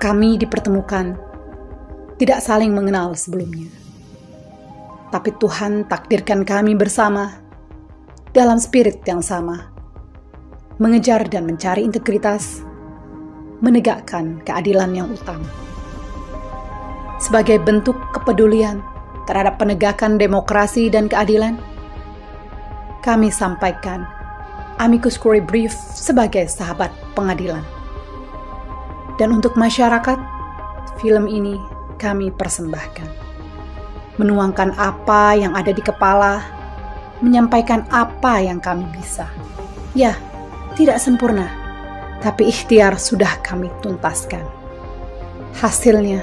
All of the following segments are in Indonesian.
kami dipertemukan tidak saling mengenal sebelumnya. Tapi Tuhan takdirkan kami bersama dalam spirit yang sama, mengejar dan mencari integritas, menegakkan keadilan yang utama. Sebagai bentuk kepedulian terhadap penegakan demokrasi dan keadilan, kami sampaikan amicus curiae brief sebagai sahabat pengadilan. Dan untuk masyarakat, film ini kami persembahkan. Menuangkan apa yang ada di kepala, menyampaikan apa yang kami bisa. Ya, tidak sempurna, tapi ikhtiar sudah kami tuntaskan. Hasilnya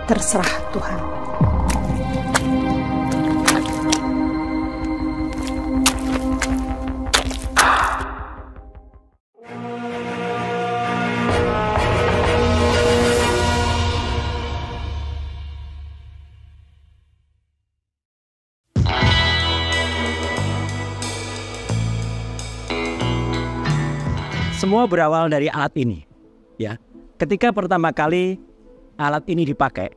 terserah Tuhan. Semua berawal dari alat ini, ya. Ketika pertama kali alat ini dipakai,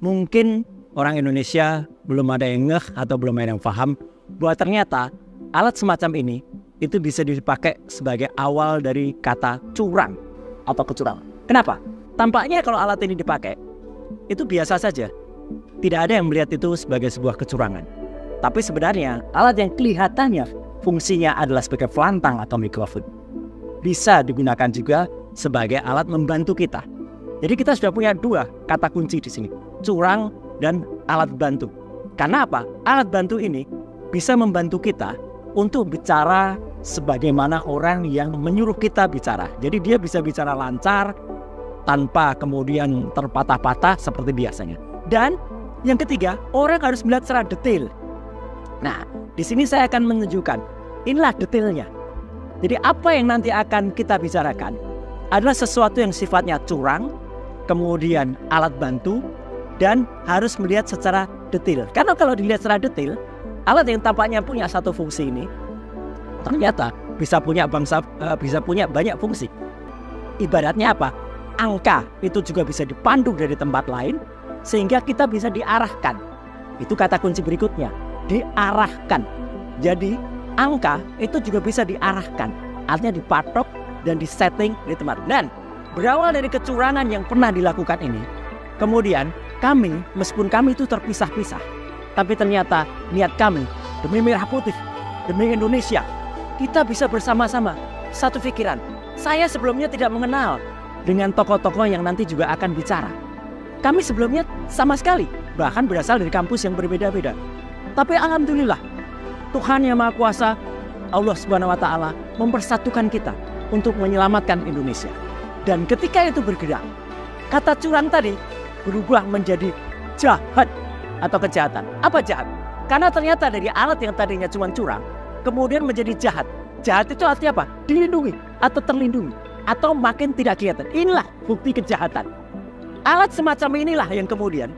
mungkin orang Indonesia belum ada yang ngeh atau belum ada yang paham bahwa ternyata alat semacam ini itu bisa dipakai sebagai awal dari kata curang atau kecurangan. Kenapa? Tampaknya kalau alat ini dipakai, itu biasa saja. Tidak ada yang melihat itu sebagai sebuah kecurangan. Tapi sebenarnya alat yang kelihatannya fungsinya adalah sebagai pelantang atau mikrofon, bisa digunakan juga sebagai alat membantu kita. Jadi kita sudah punya dua kata kunci di sini, curang dan alat bantu. Karena apa? Alat bantu ini bisa membantu kita untuk bicara sebagaimana orang yang menyuruh kita bicara. Jadi dia bisa bicara lancar tanpa kemudian terpatah-patah seperti biasanya. Dan yang ketiga, orang harus melihat secara detail. Nah, di sini saya akan menunjukkan inilah detailnya. Jadi apa yang nanti akan kita bicarakan adalah sesuatu yang sifatnya curang, kemudian alat bantu, dan harus melihat secara detail. Karena kalau dilihat secara detail, alat yang tampaknya punya satu fungsi ini ternyata bisa punya banyak fungsi. Ibaratnya apa? Angka itu juga bisa dipandu dari tempat lain sehingga kita bisa diarahkan. Itu kata kunci berikutnya, diarahkan. Jadi angka itu juga bisa diarahkan, artinya dipatok dan disetting di tempat. Dan berawal dari kecurangan yang pernah dilakukan ini, kemudian kami, meskipun kami itu terpisah-pisah, tapi ternyata niat kami demi merah putih, demi Indonesia, kita bisa bersama-sama satu pikiran. Saya sebelumnya tidak mengenal dengan tokoh-tokoh yang nanti juga akan bicara. Kami sebelumnya sama sekali, bahkan berasal dari kampus yang berbeda-beda. Tapi alhamdulillah, Tuhan Yang Maha Kuasa, Allah Subhanahu wa Ta'ala, mempersatukan kita untuk menyelamatkan Indonesia. Dan ketika itu bergerak, kata curang tadi berubah menjadi jahat atau kejahatan. Apa jahat? Karena ternyata dari alat yang tadinya cuma curang, kemudian menjadi jahat. Jahat itu artinya apa? Dilindungi atau terlindungi atau makin tidak kelihatan. Inilah bukti kejahatan. Alat semacam inilah yang kemudian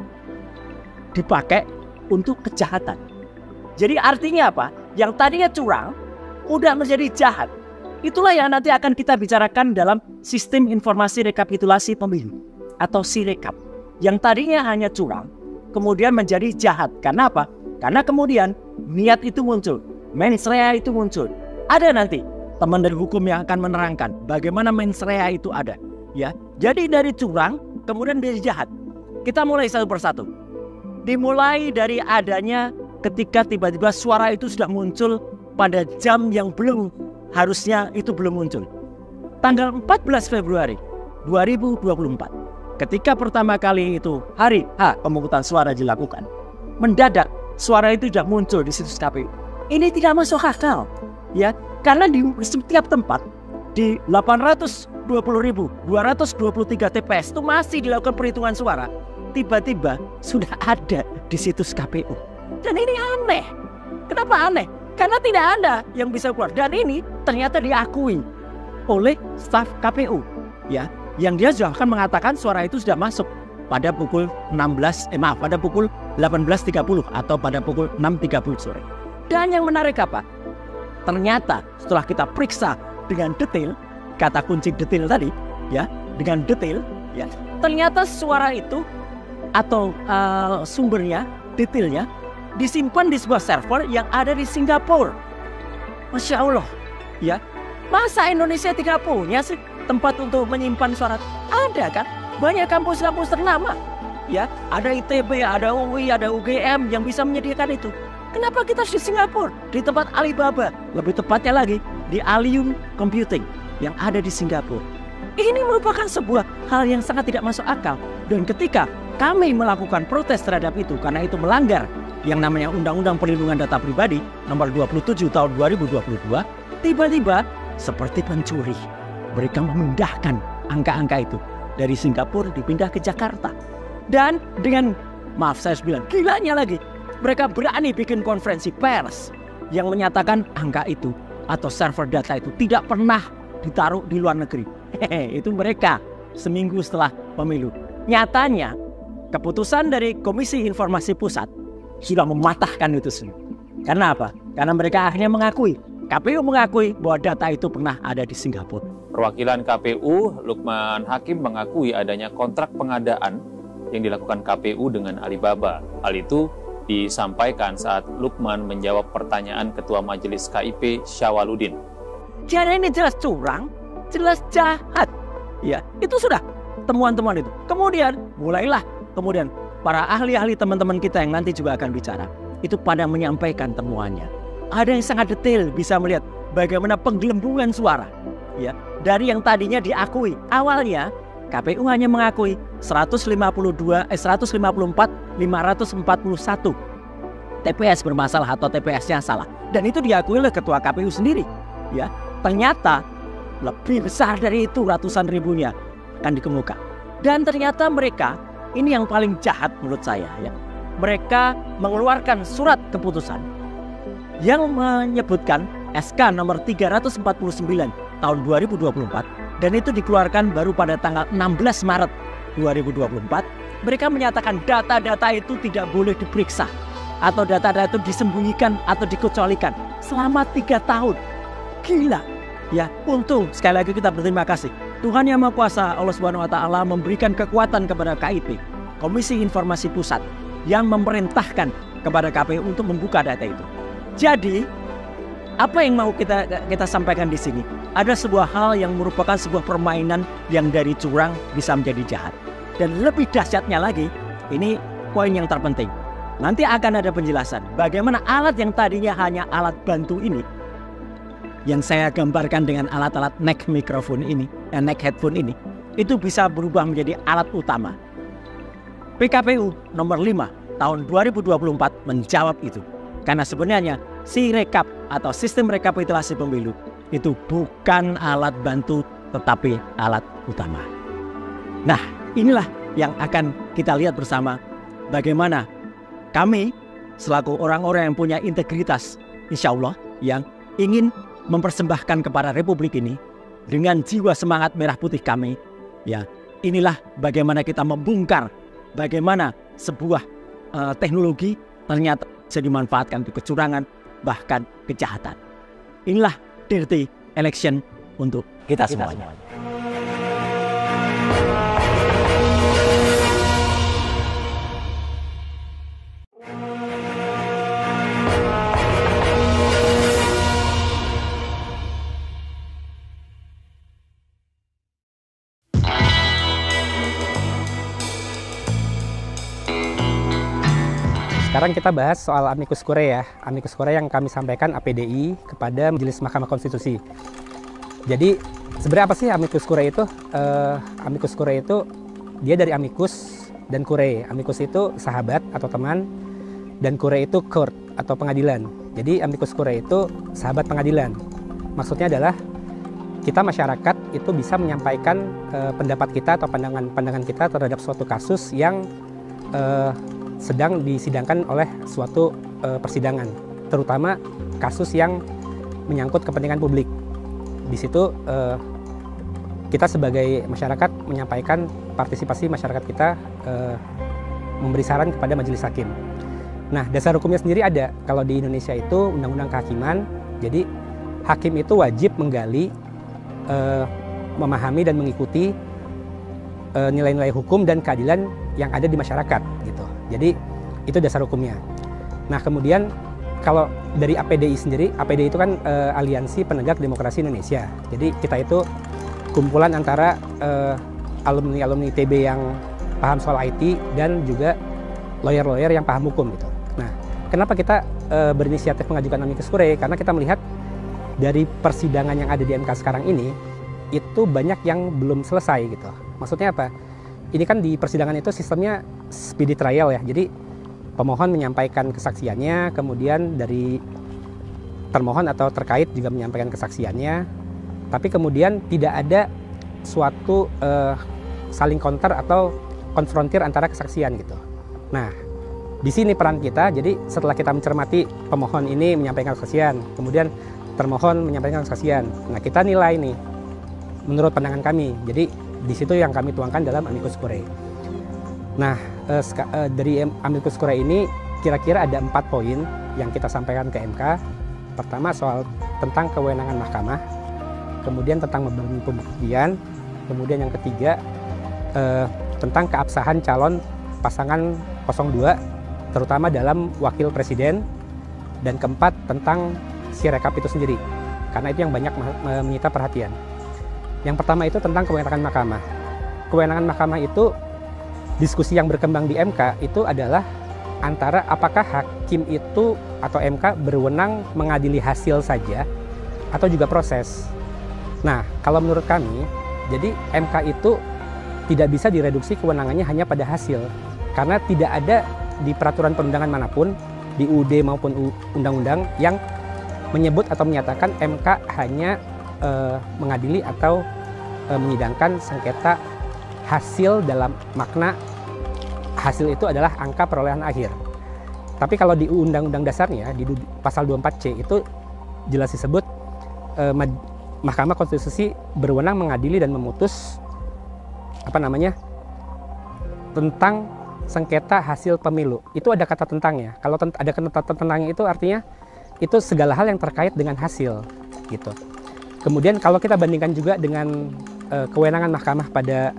dipakai untuk kejahatan. Jadi artinya apa? Yang tadinya curang udah menjadi jahat. Itulah yang nanti akan kita bicarakan dalam sistem informasi rekapitulasi pemilu atau Sirekap. Yang tadinya hanya curang kemudian menjadi jahat. Karena apa? Karena kemudian niat itu muncul, mens rea itu muncul. Ada nanti teman dari hukum yang akan menerangkan bagaimana mens rea itu ada. Ya, jadi dari curang kemudian menjadi jahat. Kita mulai satu persatu. Dimulai dari adanya ketika tiba-tiba suara itu sudah muncul pada jam yang harusnya itu belum muncul. Tanggal 14 Februari 2024, ketika pertama kali itu hari H pemungutan suara dilakukan, mendadak suara itu sudah muncul di situs KPU. Ini tidak masuk akal, ya, karena di setiap tempat di 820.223 TPS itu masih dilakukan perhitungan suara. Tiba-tiba sudah ada di situs KPU. Dan ini aneh. Kenapa aneh? Karena tidak ada yang bisa keluar. Dan ini ternyata diakui oleh staf KPU, ya, yang dia juga akan mengatakan suara itu sudah masuk pada pukul pada pukul 18.30 atau pada pukul 6.30 sore. Dan yang menarik apa? Ternyata setelah kita periksa dengan detail, kata kunci detail tadi, ya, dengan detail, Ya, ternyata suara itu atau sumbernya, detailnya disimpan di sebuah server yang ada di Singapura. Masya Allah, ya. Masa Indonesia tidak punya sih tempat untuk menyimpan suara? Ada kan? Banyak kampus-kampus ternama. Ya, ada ITB, ada UI, ada UGM yang bisa menyediakan itu. Kenapa kita harus di Singapura? Di tempat Alibaba, lebih tepatnya lagi di Allium Computing yang ada di Singapura. Ini merupakan sebuah hal yang sangat tidak masuk akal. Dan ketika kami melakukan protes terhadap itu karena itu melanggar yang namanya Undang-Undang Perlindungan Data Pribadi nomor 27 tahun 2022, tiba-tiba seperti pencuri mereka memindahkan angka-angka itu dari Singapura dipindah ke Jakarta. Dan dengan, maaf saya harus bilang, gilanya lagi, mereka berani bikin konferensi pers yang menyatakan angka itu atau server data itu tidak pernah ditaruh di luar negeri. Itu mereka seminggu setelah pemilu. Nyatanya keputusan dari Komisi Informasi Pusat sudah mematahkan itu semua. Karena apa? Karena mereka akhirnya mengakui, KPU mengakui bahwa data itu pernah ada di Singapura. Perwakilan KPU, Lukman Hakim, mengakui adanya kontrak pengadaan yang dilakukan KPU dengan Alibaba. Hal itu disampaikan saat Lukman menjawab pertanyaan Ketua Majelis KIP Syawaludin. Jadi ini jelas curang, jelas jahat. Ya, itu sudah temuan-temuan itu. Kemudian mulailah para ahli-ahli teman-teman kita yang nanti juga akan bicara itu pada menyampaikan temuannya. Ada yang sangat detail bisa melihat bagaimana penggelembungan suara. Ya, dari yang tadinya diakui awalnya KPU hanya mengakui 154.541 TPS bermasalah atau TPS-nya salah. Dan itu diakui oleh Ketua KPU sendiri. Ya, ternyata lebih besar dari itu, ratusan ribunya akan dikemuka. Dan ternyata mereka, ini yang paling jahat menurut saya, ya. Mereka mengeluarkan surat keputusan yang menyebutkan SK nomor 349 tahun 2024, dan itu dikeluarkan baru pada tanggal 16 Maret 2024. Mereka menyatakan data-data itu tidak boleh diperiksa atau data-data itu disembunyikan atau dikecualikan selama 3 tahun. Gila. Ya, untung sekali lagi kita berterima kasih. Tuhan Yang Maha Kuasa Allah Subhanahu wa taala memberikan kekuatan kepada KIP, Komisi Informasi Pusat, yang memerintahkan kepada KPU untuk membuka data itu. Jadi, apa yang mau kita sampaikan di sini? Ada sebuah hal yang merupakan sebuah permainan yang dari curang bisa menjadi jahat. Dan lebih dahsyatnya lagi, ini poin yang terpenting. Nanti akan ada penjelasan bagaimana alat yang tadinya hanya alat bantu ini, yang saya gambarkan dengan alat-alat neck microphone ini, neck headphone ini, itu bisa berubah menjadi alat utama. PKPU nomor 5 tahun 2024 menjawab itu. Karena sebenarnya Sirekap atau sistem rekapitulasi pemilu itu bukan alat bantu tetapi alat utama. Nah, inilah yang akan kita lihat bersama bagaimana kami selaku orang-orang yang punya integritas, insya Allah, yang ingin mempersembahkan kepada Republik ini dengan jiwa semangat merah putih kami, ya, inilah bagaimana kita membongkar bagaimana sebuah teknologi ternyata bisa dimanfaatkan untuk kecurangan bahkan kejahatan. Inilah dirty election untuk kita semuanya. Sekarang kita bahas soal amicus curiae ya. Amicus curiae yang kami sampaikan APDI kepada Majelis Mahkamah Konstitusi. Jadi sebenarnya apa sih amicus curiae itu? Amicus curiae itu dia dari amicus dan curiae. Amicus itu sahabat atau teman, dan curiae itu court atau pengadilan. Jadi amicus curiae itu sahabat pengadilan. Maksudnya adalah kita masyarakat itu bisa menyampaikan pendapat kita atau pandangan kita terhadap suatu kasus yang sedang disidangkan oleh suatu persidangan, terutama kasus yang menyangkut kepentingan publik. Di situ kita sebagai masyarakat menyampaikan partisipasi masyarakat kita, memberi saran kepada majelis hakim. Nah, dasar hukumnya sendiri ada. Kalau di Indonesia itu Undang-Undang Kehakiman, jadi hakim itu wajib menggali, memahami dan mengikuti nilai-nilai hukum dan keadilan yang ada di masyarakat gitu. Jadi itu dasar hukumnya. Nah kemudian kalau dari APDI sendiri, APDI itu kan Aliansi Penegak Demokrasi Indonesia. Jadi kita itu kumpulan antara alumni-alumni ITB yang paham soal IT dan juga lawyer-lawyer yang paham hukum gitu. Nah, kenapa kita berinisiatif mengajukan amicus curiae? Karena kita melihat dari persidangan yang ada di MK sekarang ini itu banyak yang belum selesai gitu. Maksudnya apa? Ini kan di persidangan itu sistemnya speedy trial ya. Jadi pemohon menyampaikan kesaksiannya, kemudian dari termohon atau terkait juga menyampaikan kesaksiannya, tapi kemudian tidak ada suatu saling counter atau konfrontir antara kesaksian gitu. Nah, di sini peran kita. Jadi setelah kita mencermati pemohon ini menyampaikan kesaksian, kemudian termohon menyampaikan kesaksian. Nah, kita nilai nih menurut pandangan kami. Jadi di situ yang kami tuangkan dalam amicus curiae. Nah, dari amicus curiae ini kira-kira ada 4 poin yang kita sampaikan ke MK. Pertama soal tentang kewenangan mahkamah, kemudian tentang beban pembuktian, kemudian yang ketiga tentang keabsahan calon pasangan 02 terutama dalam wakil presiden, dan keempat tentang sirekap itu sendiri karena itu yang banyak menyita perhatian. Yang pertama itu tentang kewenangan mahkamah. Kewenangan mahkamah itu diskusi yang berkembang di MK itu adalah antara apakah hakim itu atau MK berwenang mengadili hasil saja atau juga proses. Nah, kalau menurut kami, jadi MK itu tidak bisa direduksi kewenangannya hanya pada hasil. Karena tidak ada di peraturan perundangan manapun, di UUD maupun undang-undang yang menyebut atau menyatakan MK hanya mengadili atau menyidangkan sengketa hasil dalam makna hasil itu adalah angka perolehan akhir. Tapi kalau di undang-undang dasarnya, di pasal 24C itu jelas disebut Mahkamah Konstitusi berwenang mengadili dan memutus tentang sengketa hasil pemilu. Itu ada kata tentangnya. Kalau ada kata tentangnya itu artinya itu segala hal yang terkait dengan hasil gitu. Kemudian kalau kita bandingkan juga dengan kewenangan mahkamah pada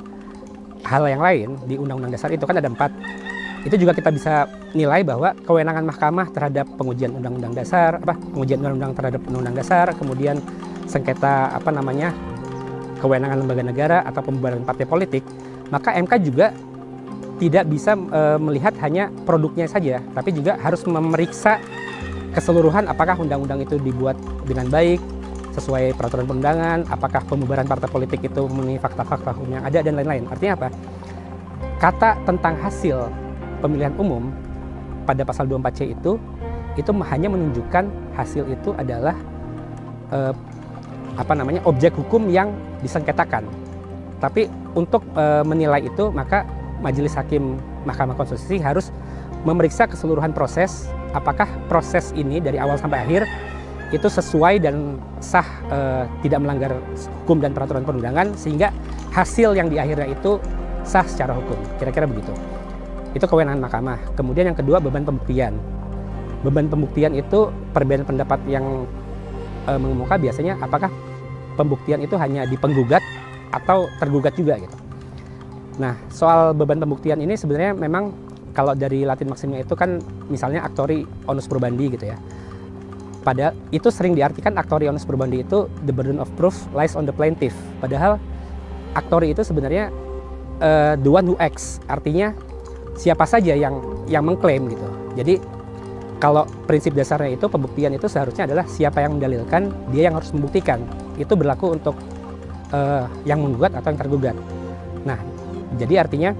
hal yang lain di Undang-Undang Dasar itu kan ada 4. Itu juga kita bisa nilai bahwa kewenangan mahkamah terhadap pengujian Undang-Undang Dasar, pengujian Undang-Undang terhadap Undang-Undang Dasar, kemudian sengketa kewenangan lembaga negara atau pembubaran partai politik, maka MK juga tidak bisa melihat hanya produknya saja, tapi juga harus memeriksa keseluruhan apakah undang-undang itu dibuat dengan baik, sesuai peraturan perundangan, apakah pembubaran partai politik itu memenuhi fakta-fakta hukum yang ada, dan lain-lain. Artinya apa? Kata tentang hasil pemilihan umum pada pasal 24C itu hanya menunjukkan hasil itu adalah objek hukum yang disengketakan. Tapi untuk menilai itu, maka Majelis Hakim Mahkamah Konstitusi harus memeriksa keseluruhan proses, apakah proses ini dari awal sampai akhir itu sesuai dan sah, tidak melanggar hukum dan peraturan perundangan, sehingga hasil yang di akhirnya itu sah secara hukum. Kira-kira begitu. Itu kewenangan mahkamah. Kemudian yang kedua, beban pembuktian. Beban pembuktian itu perbedaan pendapat yang mengemuka biasanya apakah pembuktian itu hanya di penggugat atau tergugat juga gitu. Nah, soal beban pembuktian ini sebenarnya memang kalau dari Latin maksimnya itu kan misalnya actori onus probandi gitu ya. Padahal itu sering diartikan actori onus probandi itu the burden of proof lies on the plaintiff. Padahal actori itu sebenarnya the one who acts, artinya siapa saja yang mengklaim gitu. Jadi kalau prinsip dasarnya itu pembuktian itu seharusnya adalah siapa yang mendalilkan, dia yang harus membuktikan. Itu berlaku untuk yang menggugat atau yang tergugat. Nah, jadi artinya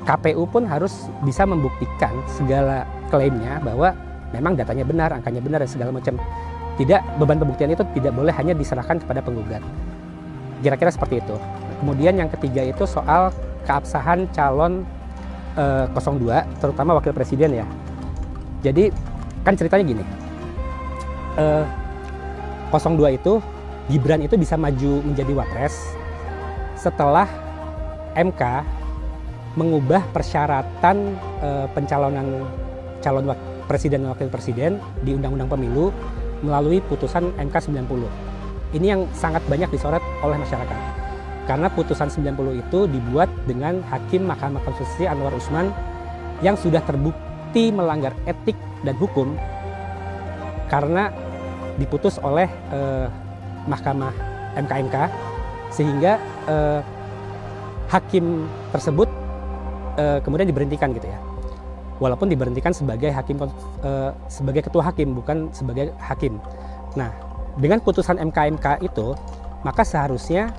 KPU pun harus bisa membuktikan segala klaimnya bahwa memang datanya benar, angkanya benar, dan segala macam. Tidak, beban pembuktian itu tidak boleh hanya diserahkan kepada penggugat. Kira-kira seperti itu. Kemudian yang ketiga itu soal keabsahan calon 02, terutama wakil presiden ya. Jadi kan ceritanya gini, 02 itu Gibran itu bisa maju menjadi wapres setelah MK mengubah persyaratan pencalonan calon presiden dan wakil presiden di Undang-Undang Pemilu melalui putusan MK 90. Ini yang sangat banyak disorot oleh masyarakat. Karena putusan 90 itu dibuat dengan Hakim Mahkamah Konstitusi Anwar Usman yang sudah terbukti melanggar etik dan hukum karena diputus oleh Mahkamah MK, sehingga hakim tersebut kemudian diberhentikan gitu ya. Walaupun diberhentikan sebagai hakim, sebagai ketua hakim, bukan sebagai hakim. Nah, dengan putusan MK itu, maka seharusnya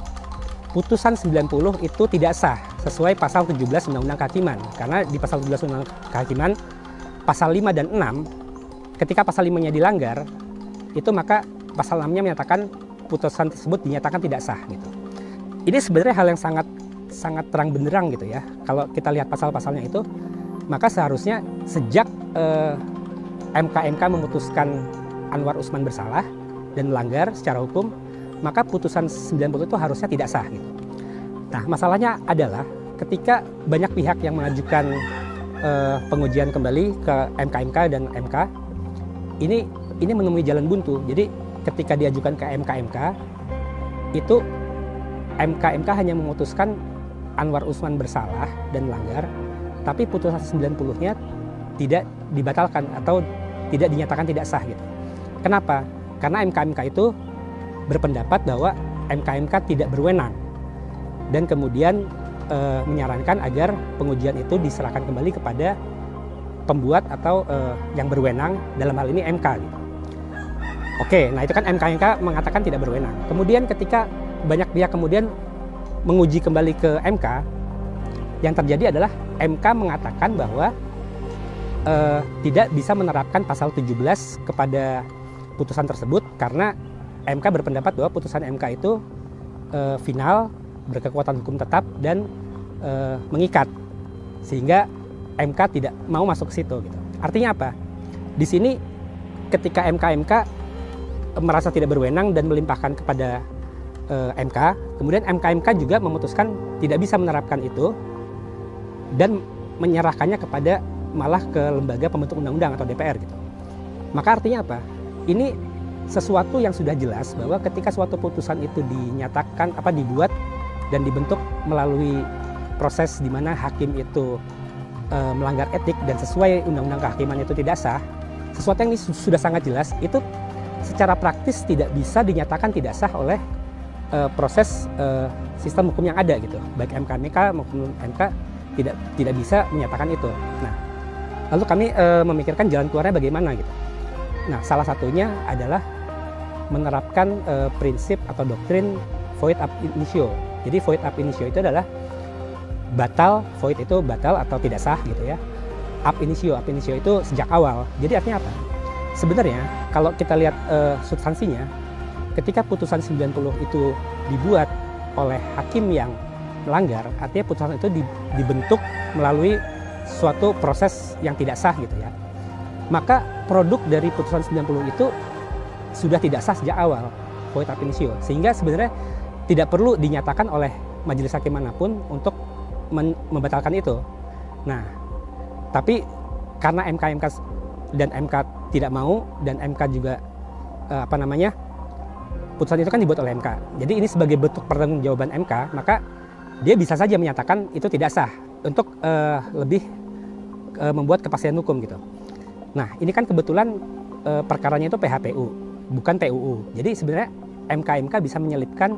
putusan 90 itu tidak sah sesuai pasal 17 Undang-Undang Kehakiman. Karena di pasal 17 Undang-Undang Kehakiman, pasal 5 dan 6, ketika pasal 5-nya dilanggar, itu maka pasal 6-nya menyatakan putusan tersebut dinyatakan tidak sah gitu. Ini sebenarnya hal yang sangat terang benderang gitu ya. Kalau kita lihat pasal-pasalnya itu, maka seharusnya sejak MK memutuskan Anwar Usman bersalah dan melanggar secara hukum, maka putusan 90 itu harusnya tidak sah gitu. Nah, masalahnya adalah ketika banyak pihak yang mengajukan pengujian kembali ke MK dan MK, ini menemui jalan buntu. Jadi ketika diajukan ke MK, itu MK hanya memutuskan Anwar Usman bersalah dan melanggar, tapi putusan 90-nya tidak dibatalkan atau tidak dinyatakan tidak sah gitu. Kenapa? Karena MK itu berpendapat bahwa MK tidak berwenang dan kemudian menyarankan agar pengujian itu diserahkan kembali kepada pembuat atau yang berwenang, dalam hal ini MK gitu. Oke, nah itu kan MK mengatakan tidak berwenang. Kemudian ketika banyak pihak kemudian menguji kembali ke MK, yang terjadi adalah MK mengatakan bahwa tidak bisa menerapkan pasal 17 kepada putusan tersebut karena MK berpendapat bahwa putusan MK itu final, berkekuatan hukum tetap dan mengikat, sehingga MK tidak mau masuk ke situ gitu. Artinya apa? Di sini ketika MK merasa tidak berwenang dan melimpahkan kepada MK, kemudian MK juga memutuskan tidak bisa menerapkan itu dan menyerahkannya kepada malah ke lembaga pembentuk undang-undang atau DPR gitu. Maka artinya apa? Ini sesuatu yang sudah jelas bahwa ketika suatu putusan itu dinyatakan dibuat dan dibentuk melalui proses di mana hakim itu melanggar etik dan sesuai undang-undang kehakiman itu tidak sah, sesuatu yang ini sudah sangat jelas, itu secara praktis tidak bisa dinyatakan tidak sah oleh proses sistem hukum yang ada gitu. Baik MK maupun MK tidak bisa menyatakan itu. Nah, lalu kami memikirkan jalan keluarnya bagaimana gitu. Nah, salah satunya adalah menerapkan prinsip atau doktrin void ab initio. Jadi void ab initio itu adalah batal, void itu batal atau tidak sah gitu ya. Ab initio itu sejak awal. Jadi artinya apa? Sebenarnya kalau kita lihat substansinya, ketika putusan 90 itu dibuat oleh hakim yang melanggar, artinya putusan itu dibentuk melalui suatu proses yang tidak sah gitu ya. Maka produk dari putusan 90 itu sudah tidak sah sejak awal, void ab initio. Sehingga sebenarnya tidak perlu dinyatakan oleh majelis hakim manapun untuk membatalkan itu. Nah, tapi karena MK dan MK tidak mau dan MK juga putusan itu kan dibuat oleh MK. Jadi ini sebagai bentuk pertanggungjawaban MK, maka dia bisa saja menyatakan itu tidak sah untuk lebih membuat kepastian hukum gitu. Nah, ini kan kebetulan perkaranya itu PHPU, bukan PUU. Jadi sebenarnya MK bisa menyelipkan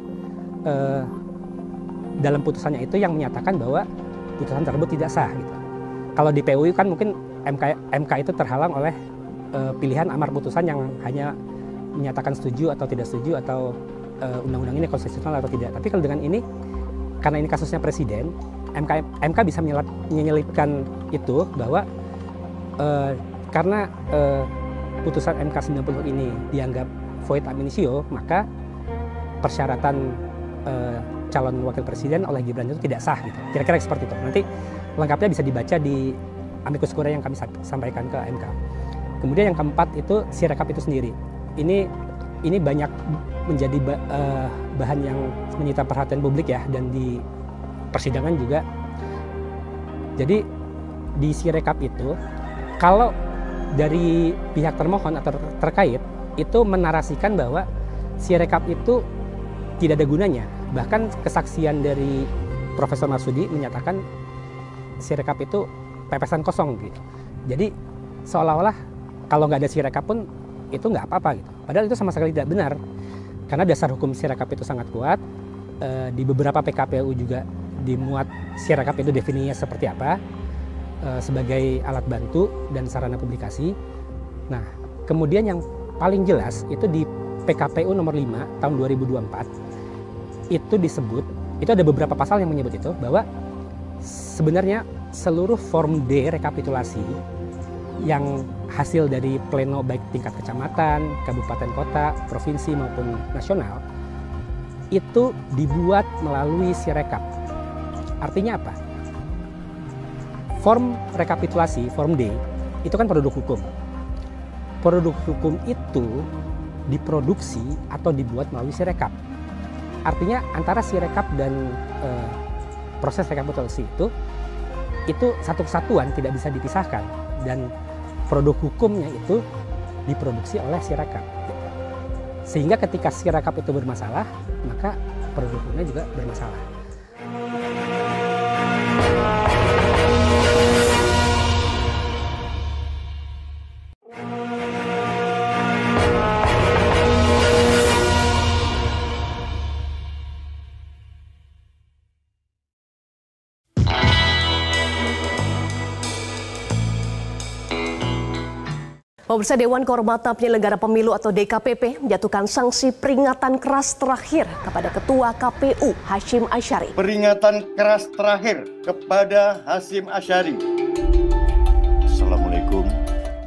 dalam putusannya itu yang menyatakan bahwa putusan tersebut tidak sah gitu. Kalau di PUU kan mungkin MK itu terhalang oleh pilihan amar putusan yang hanya menyatakan setuju atau tidak setuju atau undang-undang ini konstitusional atau tidak. Tapi kalau dengan ini, karena ini kasusnya presiden, MK bisa menyelipkan itu bahwa karena putusan MK 90 ini dianggap void ab initio, maka persyaratan calon wakil presiden oleh Gibran itu tidak sah gitu. Kira-kira seperti itu. Nanti lengkapnya bisa dibaca di amicus curiae yang kami sampaikan ke MK. Kemudian yang keempat itu Sirekap itu sendiri. Ini banyak menjadi bahan yang menyita perhatian publik ya, dan di persidangan juga. Jadi di Sirekap itu, kalau dari pihak termohon atau terkait itu menarasikan bahwa Sirekap itu tidak ada gunanya Bahkan kesaksian dari Profesor Marsudi menyatakan Sirekap itu pepesan kosong gitu. Jadi seolah-olah kalau nggak ada Sirekap pun itu nggak apa-apa gitu. Padahal itu sama sekali tidak benar. Karena dasar hukum Sirekap itu sangat kuat. Di beberapa PKPU juga dimuat Sirekap itu definisinya seperti apa, sebagai alat bantu dan sarana publikasi. Nah, kemudian yang paling jelas itu di PKPU nomor 5 tahun 2024 itu disebut, itu ada beberapa pasal yang menyebut itu bahwa sebenarnya seluruh form D rekapitulasi yang hasil dari pleno baik tingkat kecamatan, kabupaten kota, provinsi maupun nasional itu dibuat melalui Sirekap. Artinya apa? Form rekapitulasi, form D, itu kan produk hukum. Produk hukum itu diproduksi atau dibuat melalui Sirekap. Artinya antara Sirekap dan proses rekapitulasi itu satu kesatuan, tidak bisa dipisahkan, dan produk hukumnya itu diproduksi oleh Sirekap. Sehingga ketika Sirekap itu bermasalah, maka produk hukumnya juga bermasalah. Pemirsa, Dewan Kehormatan Penyelenggara Pemilu atau DKPP menjatuhkan sanksi peringatan keras terakhir kepada Ketua KPU Hasyim Asyari. Peringatan keras terakhir kepada Hasyim Asyari. Assalamualaikum.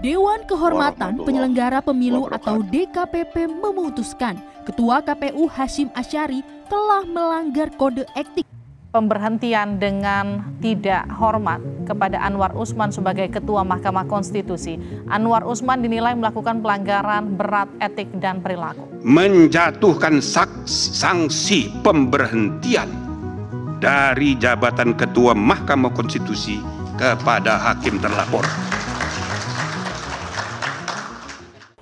Dewan Kehormatan Penyelenggara Pemilu atau DKPP memutuskan Ketua KPU Hasyim Asyari telah melanggar kode etik. Pemberhentian dengan tidak hormat kepada Anwar Usman sebagai Ketua Mahkamah Konstitusi. Anwar Usman dinilai melakukan pelanggaran berat etik dan perilaku. Menjatuhkan sanksi pemberhentian dari jabatan Ketua Mahkamah Konstitusi kepada hakim terlapor.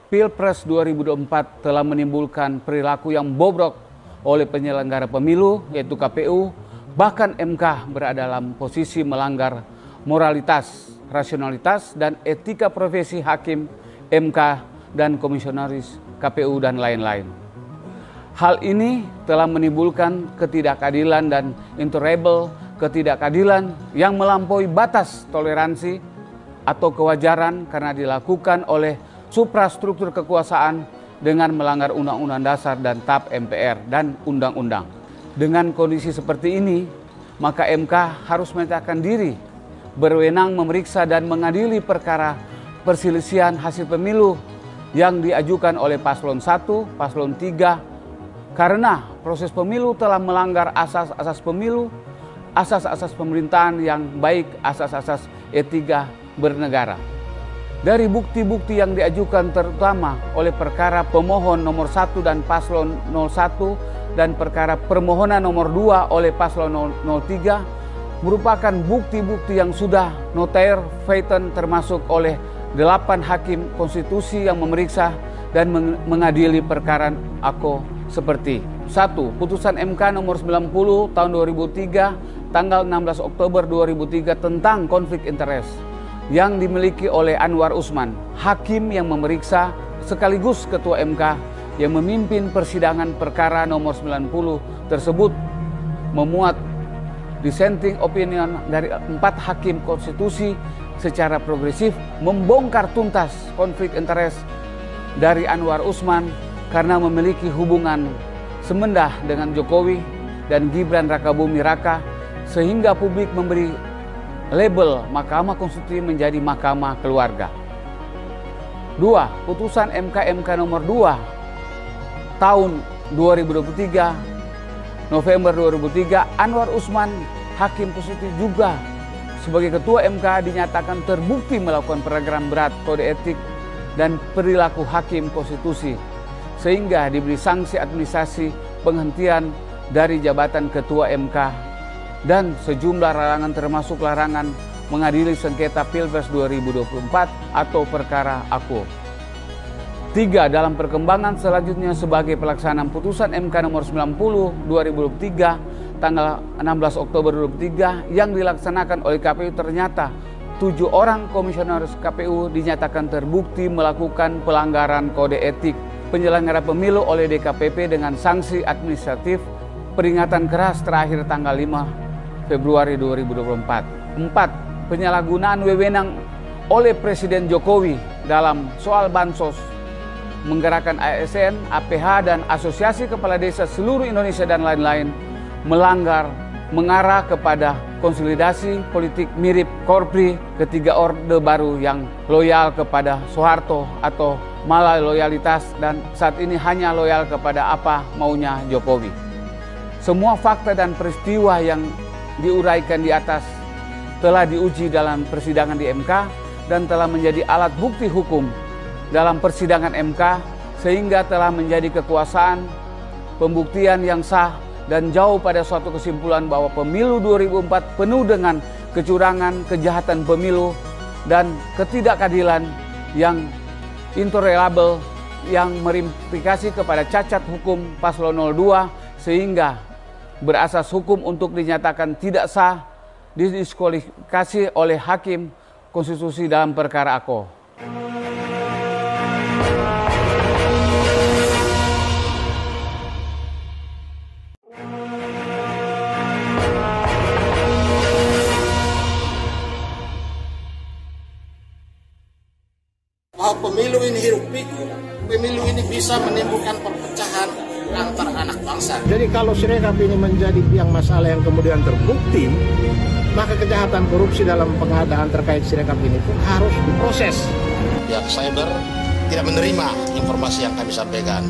Pilpres 2024 telah menimbulkan perilaku yang bobrok oleh penyelenggara pemilu, yaitu KPU. Bahkan MK berada dalam posisi melanggar moralitas, rasionalitas, dan etika profesi hakim, MK, dan komisionaris KPU, dan lain-lain. Hal ini telah menimbulkan ketidakadilan dan intolerable, ketidakadilan yang melampaui batas toleransi atau kewajaran karena dilakukan oleh suprastruktur kekuasaan dengan melanggar Undang-Undang Dasar dan TAP MPR dan Undang-Undang. Dengan kondisi seperti ini, maka MK harus menyatakan diri berwenang memeriksa dan mengadili perkara perselisihan hasil pemilu yang diajukan oleh Paslon 1, Paslon 3, karena proses pemilu telah melanggar asas-asas pemilu, asas-asas pemerintahan yang baik, asas-asas etika bernegara. Dari bukti-bukti yang diajukan terutama oleh perkara pemohon nomor 1 dan Paslon 01 dan perkara permohonan nomor 2 oleh Paslon 03 merupakan bukti-bukti yang sudah notaire feiten termasuk oleh 8 hakim konstitusi yang memeriksa dan mengadili perkara AKO seperti 1. Putusan MK nomor 90 tahun 2003 tanggal 16 Oktober 2003 tentang konflik interest yang dimiliki oleh Anwar Usman, hakim yang memeriksa sekaligus Ketua MK yang memimpin persidangan perkara nomor 90 tersebut memuat dissenting opinion dari 4 hakim konstitusi secara progresif membongkar tuntas konflik interest dari Anwar Usman karena memiliki hubungan semendah dengan Jokowi dan Gibran Rakabuming Raka sehingga publik memberi label Mahkamah Konstitusi menjadi Mahkamah Keluarga. 2. Putusan MK nomor 2 tahun 2023, November 2003, Anwar Usman, hakim konstitusi juga sebagai Ketua MK dinyatakan terbukti melakukan pelanggaran berat kode etik dan perilaku hakim konstitusi, sehingga diberi sanksi administrasi penghentian dari jabatan Ketua MK dan sejumlah larangan termasuk larangan mengadili sengketa Pilpres 2024 atau perkara AKO. 3. Dalam perkembangan selanjutnya sebagai pelaksanaan putusan MK nomor 90 2023 tanggal 16 Oktober 2023 yang dilaksanakan oleh KPU, ternyata 7 orang komisioner KPU dinyatakan terbukti melakukan pelanggaran kode etik penyelenggara pemilu oleh DKPP dengan sanksi administratif peringatan keras terakhir tanggal 5 Februari 2024. 4. Penyalahgunaan wewenang oleh Presiden Jokowi dalam soal bansos, menggerakkan ASN, APH, dan Asosiasi Kepala Desa seluruh Indonesia dan lain-lain, mengarah kepada konsolidasi politik mirip Korpri ketiga Orde Baru yang loyal kepada Soeharto atau malah loyalitas dan saat ini hanya loyal kepada apa maunya Jokowi. Semua fakta dan peristiwa yang diuraikan di atas telah diuji dalam persidangan di MK dan telah menjadi alat bukti hukum dalam persidangan MK sehingga telah menjadi kekuasaan pembuktian yang sah dan jauh pada suatu kesimpulan bahwa pemilu 2004 penuh dengan kecurangan, kejahatan pemilu, dan ketidakadilan yang intolerable yang berimplikasi kepada cacat hukum paslon 02 sehingga berasas hukum untuk dinyatakan tidak sah didiskualifikasi oleh Hakim Konstitusi dalam perkara AKO. Bahwa pemilu ini hiruk pikuk, pemilu ini bisa menimbulkan perpecahan antar anak bangsa. Jadi kalau Sirekap ini menjadi yang masalah yang kemudian terbukti, maka kejahatan korupsi dalam pengadaan terkait Sirekap ini pun harus diproses. Pihak cyber tidak menerima informasi yang kami sampaikan,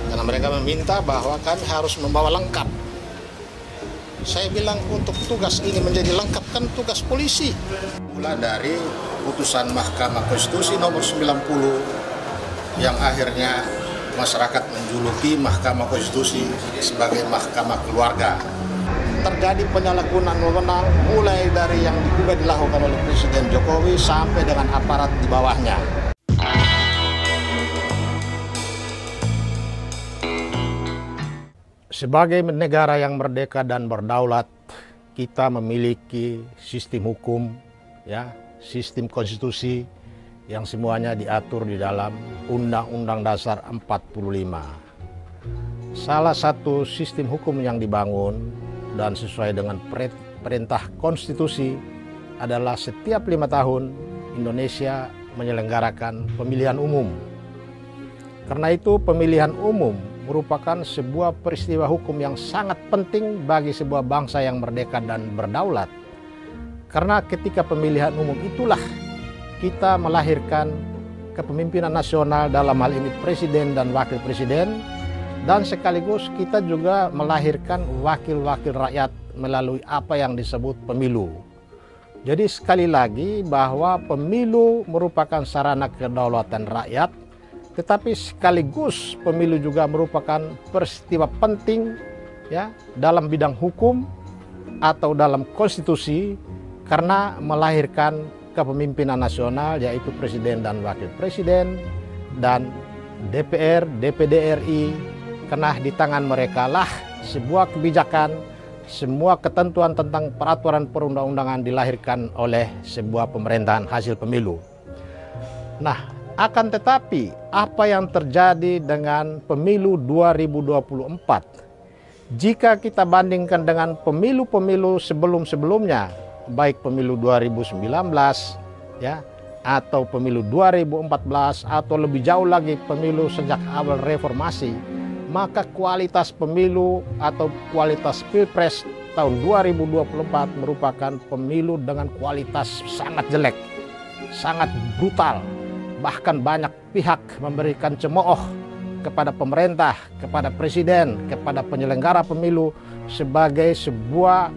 karena mereka meminta bahwa kami harus membawa lengkap. Saya bilang untuk tugas ini menjadi lengkap kan tugas polisi. Mulai dari putusan Mahkamah Konstitusi nomor 90 yang akhirnya masyarakat menjuluki Mahkamah Konstitusi sebagai Mahkamah Keluarga. Terjadi penyalahgunaan wewenang mulai dari yang juga dilakukan oleh Presiden Jokowi sampai dengan aparat di bawahnya. Sebagai negara yang merdeka dan berdaulat, kita memiliki sistem hukum, ya, sistem konstitusi yang semuanya diatur di dalam Undang-Undang Dasar 45. Salah satu sistem hukum yang dibangun dan sesuai dengan perintah konstitusi adalah setiap 5 tahun Indonesia menyelenggarakan pemilihan umum. Karena itu pemilihan umum merupakan sebuah peristiwa hukum yang sangat penting bagi sebuah bangsa yang merdeka dan berdaulat. Karena ketika pemilihan umum itulah kita melahirkan kepemimpinan nasional, dalam hal ini presiden dan wakil presiden, dan sekaligus kita juga melahirkan wakil-wakil rakyat melalui apa yang disebut pemilu. Jadi sekali lagi bahwa pemilu merupakan sarana kedaulatan rakyat, tetapi sekaligus pemilu juga merupakan peristiwa penting, ya, dalam bidang hukum atau dalam konstitusi karena melahirkan kepemimpinan nasional, yaitu presiden dan wakil presiden, dan DPR, DPD RI, karena di tangan mereka lah sebuah kebijakan, semua ketentuan tentang peraturan perundang-undangan dilahirkan oleh sebuah pemerintahan hasil pemilu. Nah, akan tetapi apa yang terjadi dengan pemilu 2024, jika kita bandingkan dengan pemilu-pemilu sebelum-sebelumnya, baik pemilu 2019 ya atau pemilu 2014 atau lebih jauh lagi pemilu sejak awal reformasi, maka kualitas pemilu atau kualitas Pilpres tahun 2024 merupakan pemilu dengan kualitas sangat jelek, sangat brutal. Bahkan banyak pihak memberikan cemooh kepada pemerintah, kepada presiden, kepada penyelenggara pemilu sebagai sebuah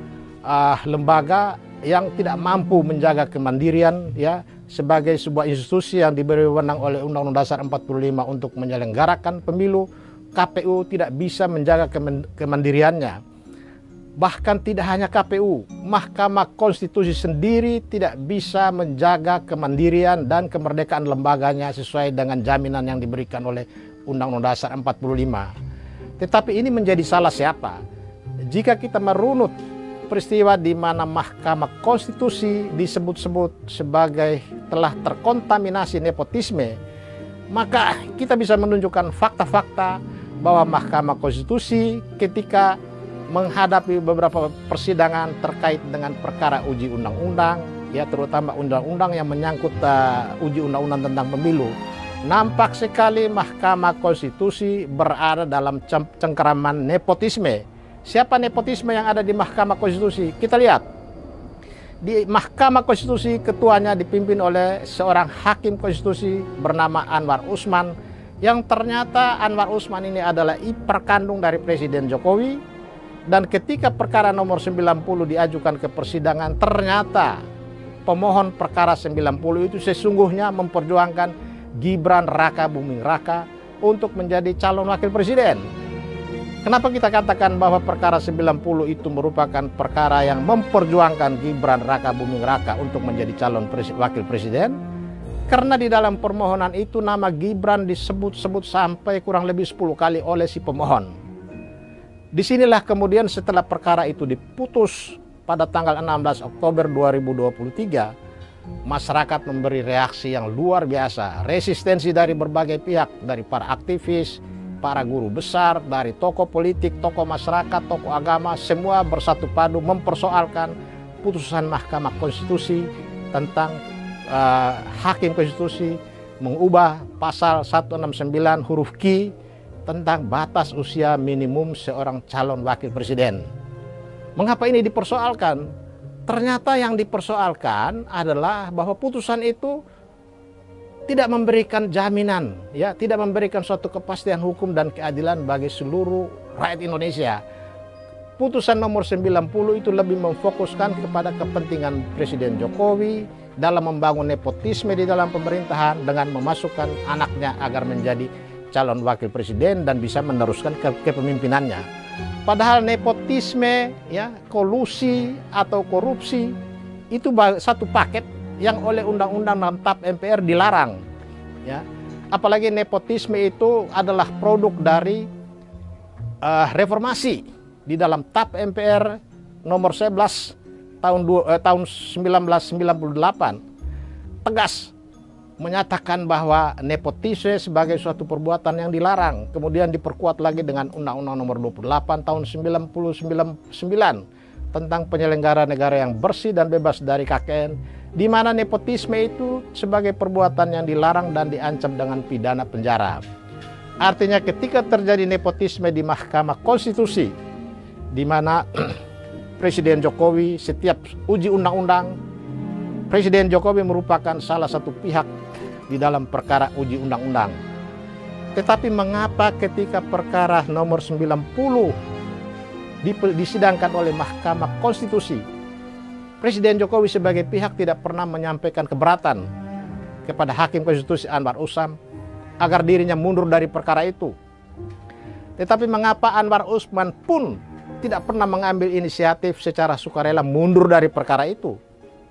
lembaga yang tidak mampu menjaga kemandirian, ya, sebagai sebuah institusi yang diberi wewenang oleh Undang-Undang Dasar 45 untuk menyelenggarakan pemilu. KPU tidak bisa menjaga kemandiriannya. Bahkan tidak hanya KPU, Mahkamah Konstitusi sendiri tidak bisa menjaga kemandirian dan kemerdekaan lembaganya sesuai dengan jaminan yang diberikan oleh Undang-Undang Dasar 45. Tetapi ini menjadi salah siapa? Jika kita merunut peristiwa di mana Mahkamah Konstitusi disebut-sebut sebagai telah terkontaminasi nepotisme, maka kita bisa menunjukkan fakta-fakta bahwa Mahkamah Konstitusi ketika menghadapi beberapa persidangan terkait dengan perkara uji undang-undang, ya terutama undang-undang yang menyangkut uji undang-undang tentang pemilu, nampak sekali Mahkamah Konstitusi berada dalam cengkeraman nepotisme. Siapa nepotisme yang ada di Mahkamah Konstitusi? Kita lihat. Di Mahkamah Konstitusi ketuanya dipimpin oleh seorang hakim konstitusi bernama Anwar Usman, yang ternyata Anwar Usman ini adalah ipar kandung dari Presiden Jokowi. Dan ketika perkara nomor 90 diajukan ke persidangan, ternyata pemohon perkara 90 itu sesungguhnya memperjuangkan Gibran Raka Buming Raka untuk menjadi calon wakil presiden. Kenapa kita katakan bahwa perkara 90 itu merupakan perkara yang memperjuangkan Gibran Raka Buming Raka untuk menjadi calon wakil presiden? Karena di dalam permohonan itu nama Gibran disebut-sebut sampai kurang lebih 10 kali oleh si pemohon. Disinilah kemudian setelah perkara itu diputus pada tanggal 16 Oktober 2023, masyarakat memberi reaksi yang luar biasa. Resistensi dari berbagai pihak, dari para aktivis, para guru besar, dari tokoh politik, tokoh masyarakat, tokoh agama, semua bersatu padu mempersoalkan putusan Mahkamah Konstitusi tentang hakim konstitusi mengubah pasal 169 huruf Q tentang batas usia minimum seorang calon wakil presiden. Mengapa ini dipersoalkan? Ternyata yang dipersoalkan adalah bahwa putusan itu tidak memberikan jaminan, ya, tidak memberikan suatu kepastian hukum dan keadilan bagi seluruh rakyat Indonesia. Putusan nomor 90 itu lebih memfokuskan kepada kepentingan Presiden Jokowi dalam membangun nepotisme di dalam pemerintahan dengan memasukkan anaknya agar menjadi calon wakil presiden dan bisa meneruskan kepemimpinannya. Padahal nepotisme, ya, kolusi atau korupsi itu satu paket yang oleh undang-undang dan TAP MPR dilarang, ya. Apalagi nepotisme itu adalah produk dari reformasi di dalam TAP MPR nomor 11 tahun 1998 tegas menyatakan bahwa nepotisme sebagai suatu perbuatan yang dilarang. Kemudian diperkuat lagi dengan Undang-Undang nomor 28 tahun 1999 tentang penyelenggara negara yang bersih dan bebas dari KKN, di mana nepotisme itu sebagai perbuatan yang dilarang dan diancam dengan pidana penjara. Artinya ketika terjadi nepotisme di Mahkamah Konstitusi, di mana Presiden Jokowi setiap uji undang-undang, Presiden Jokowi merupakan salah satu pihak di dalam perkara uji undang-undang. Tetapi mengapa ketika perkara nomor 90 disidangkan oleh Mahkamah Konstitusi, Presiden Jokowi sebagai pihak tidak pernah menyampaikan keberatan kepada Hakim Konstitusi Anwar Usman agar dirinya mundur dari perkara itu? Tetapi mengapa Anwar Usman pun tidak pernah mengambil inisiatif secara sukarela mundur dari perkara itu?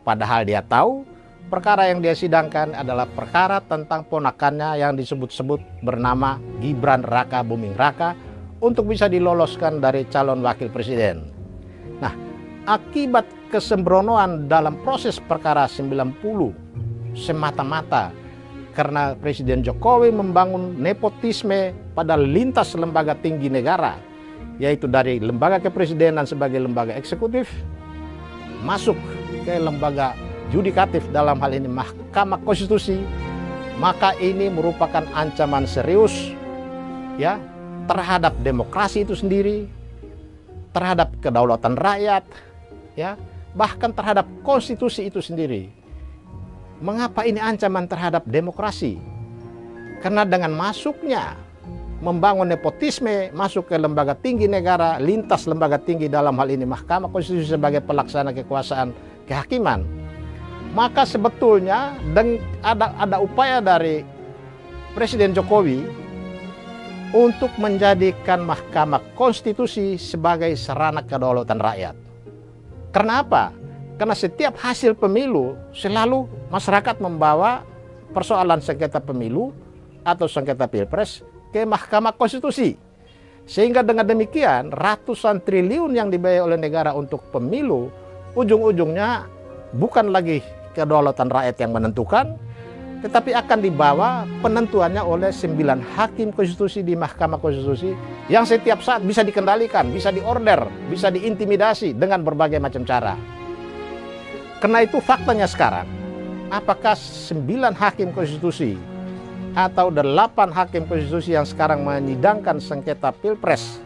Padahal dia tahu perkara yang dia sidangkan adalah perkara tentang ponakannya yang disebut-sebut bernama Gibran Raka Buming Raka untuk bisa diloloskan dari calon wakil presiden. Nah, akibat kesembronoan dalam proses perkara 90 semata-mata karena Presiden Jokowi membangun nepotisme pada lintas lembaga tinggi negara, yaitu dari lembaga kepresidenan sebagai lembaga eksekutif masuk ke lembaga yudikatif, dalam hal ini Mahkamah Konstitusi, maka ini merupakan ancaman serius, ya, terhadap demokrasi itu sendiri, terhadap kedaulatan rakyat, ya, bahkan terhadap konstitusi itu sendiri. Mengapa ini ancaman terhadap demokrasi? Karena dengan masuknya membangun nepotisme masuk ke lembaga tinggi negara, lintas lembaga tinggi, dalam hal ini Mahkamah Konstitusi sebagai pelaksana kekuasaan kehakiman, maka sebetulnya ada upaya dari Presiden Jokowi untuk menjadikan Mahkamah Konstitusi sebagai sarana kedaulatan rakyat. Karena apa? Karena setiap hasil pemilu selalu masyarakat membawa persoalan sengketa pemilu atau sengketa pilpres ke Mahkamah Konstitusi. Sehingga dengan demikian ratusan triliun yang dibayar oleh negara untuk pemilu ujung-ujungnya bukan lagi kedaulatan rakyat yang menentukan, tetapi akan dibawa penentuannya oleh 9 hakim konstitusi di Mahkamah Konstitusi yang setiap saat bisa dikendalikan, bisa diorder, bisa diintimidasi dengan berbagai macam cara. Karena itu faktanya sekarang, apakah 9 hakim konstitusi atau 8 hakim konstitusi yang sekarang menyidangkan sengketa pilpres,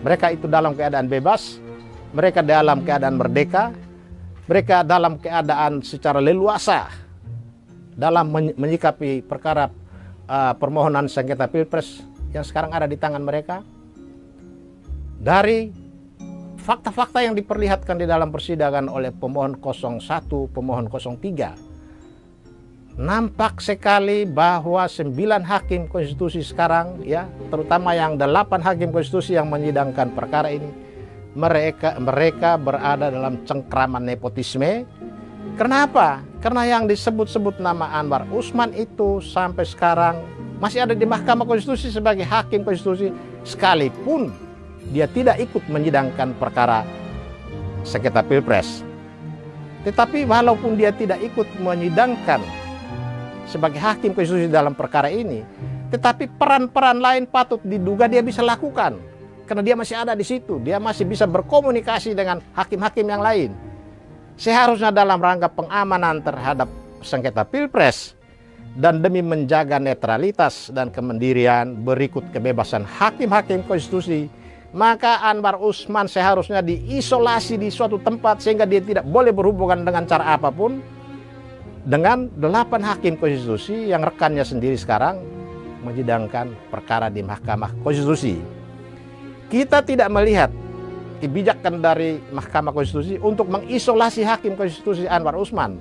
mereka itu dalam keadaan bebas, mereka dalam keadaan merdeka, mereka dalam keadaan secara leluasa dalam menyikapi perkara permohonan sengketa pilpres yang sekarang ada di tangan mereka. Dari fakta-fakta yang diperlihatkan di dalam persidangan oleh pemohon 01, pemohon 03, nampak sekali bahwa 9 hakim konstitusi sekarang, ya, terutama yang 8 hakim konstitusi yang menyidangkan perkara ini, mereka berada dalam cengkraman nepotisme. Kenapa? Karena yang disebut-sebut nama Anwar Usman itu sampai sekarang masih ada di Mahkamah Konstitusi sebagai hakim konstitusi, sekalipun dia tidak ikut menyidangkan perkara sengketa pilpres. Tetapi walaupun dia tidak ikut menyidangkan sebagai hakim konstitusi dalam perkara ini, tetapi peran-peran lain patut diduga dia bisa lakukan. Karena dia masih ada di situ, dia masih bisa berkomunikasi dengan hakim-hakim yang lain. Seharusnya dalam rangka pengamanan terhadap sengketa pilpres dan demi menjaga netralitas dan kemandirian berikut kebebasan hakim-hakim konstitusi, maka Anwar Usman seharusnya diisolasi di suatu tempat sehingga dia tidak boleh berhubungan dengan cara apapun dengan 8 hakim konstitusi yang rekannya sendiri sekarang menyidangkan perkara di Mahkamah Konstitusi. Kita tidak melihat kebijakan dari Mahkamah Konstitusi untuk mengisolasi hakim konstitusi Anwar Usman,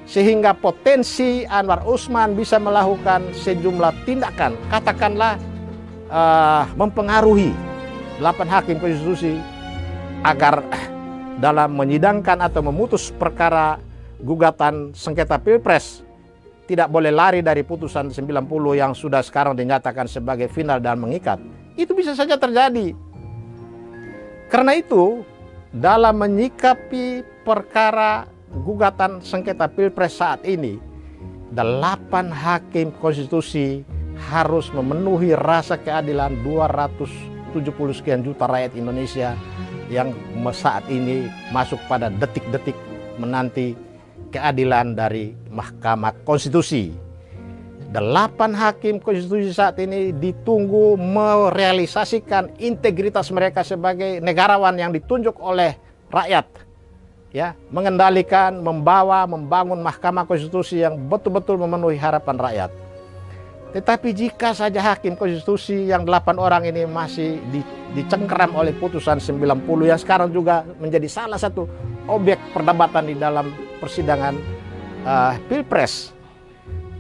sehingga potensi Anwar Usman bisa melakukan sejumlah tindakan, katakanlah mempengaruhi 8 hakim konstitusi agar dalam menyidangkan atau memutus perkara gugatan sengketa pilpres tidak boleh lari dari putusan 90 yang sudah sekarang dinyatakan sebagai final dan mengikat. Itu bisa saja terjadi. Karena itu, dalam menyikapi perkara gugatan sengketa pilpres saat ini, 8 hakim konstitusi harus memenuhi rasa keadilan 270 sekian juta rakyat Indonesia yang saat ini masuk pada detik-detik menanti keadilan dari Mahkamah Konstitusi. 8 hakim konstitusi saat ini ditunggu merealisasikan integritas mereka sebagai negarawan yang ditunjuk oleh rakyat, ya, mengendalikan, membawa, membangun Mahkamah Konstitusi yang betul-betul memenuhi harapan rakyat. Tetapi jika saja hakim konstitusi yang 8 orang ini masih dicengkeram oleh putusan 90 yang sekarang juga menjadi salah satu objek perdebatan di dalam persidangan pilpres,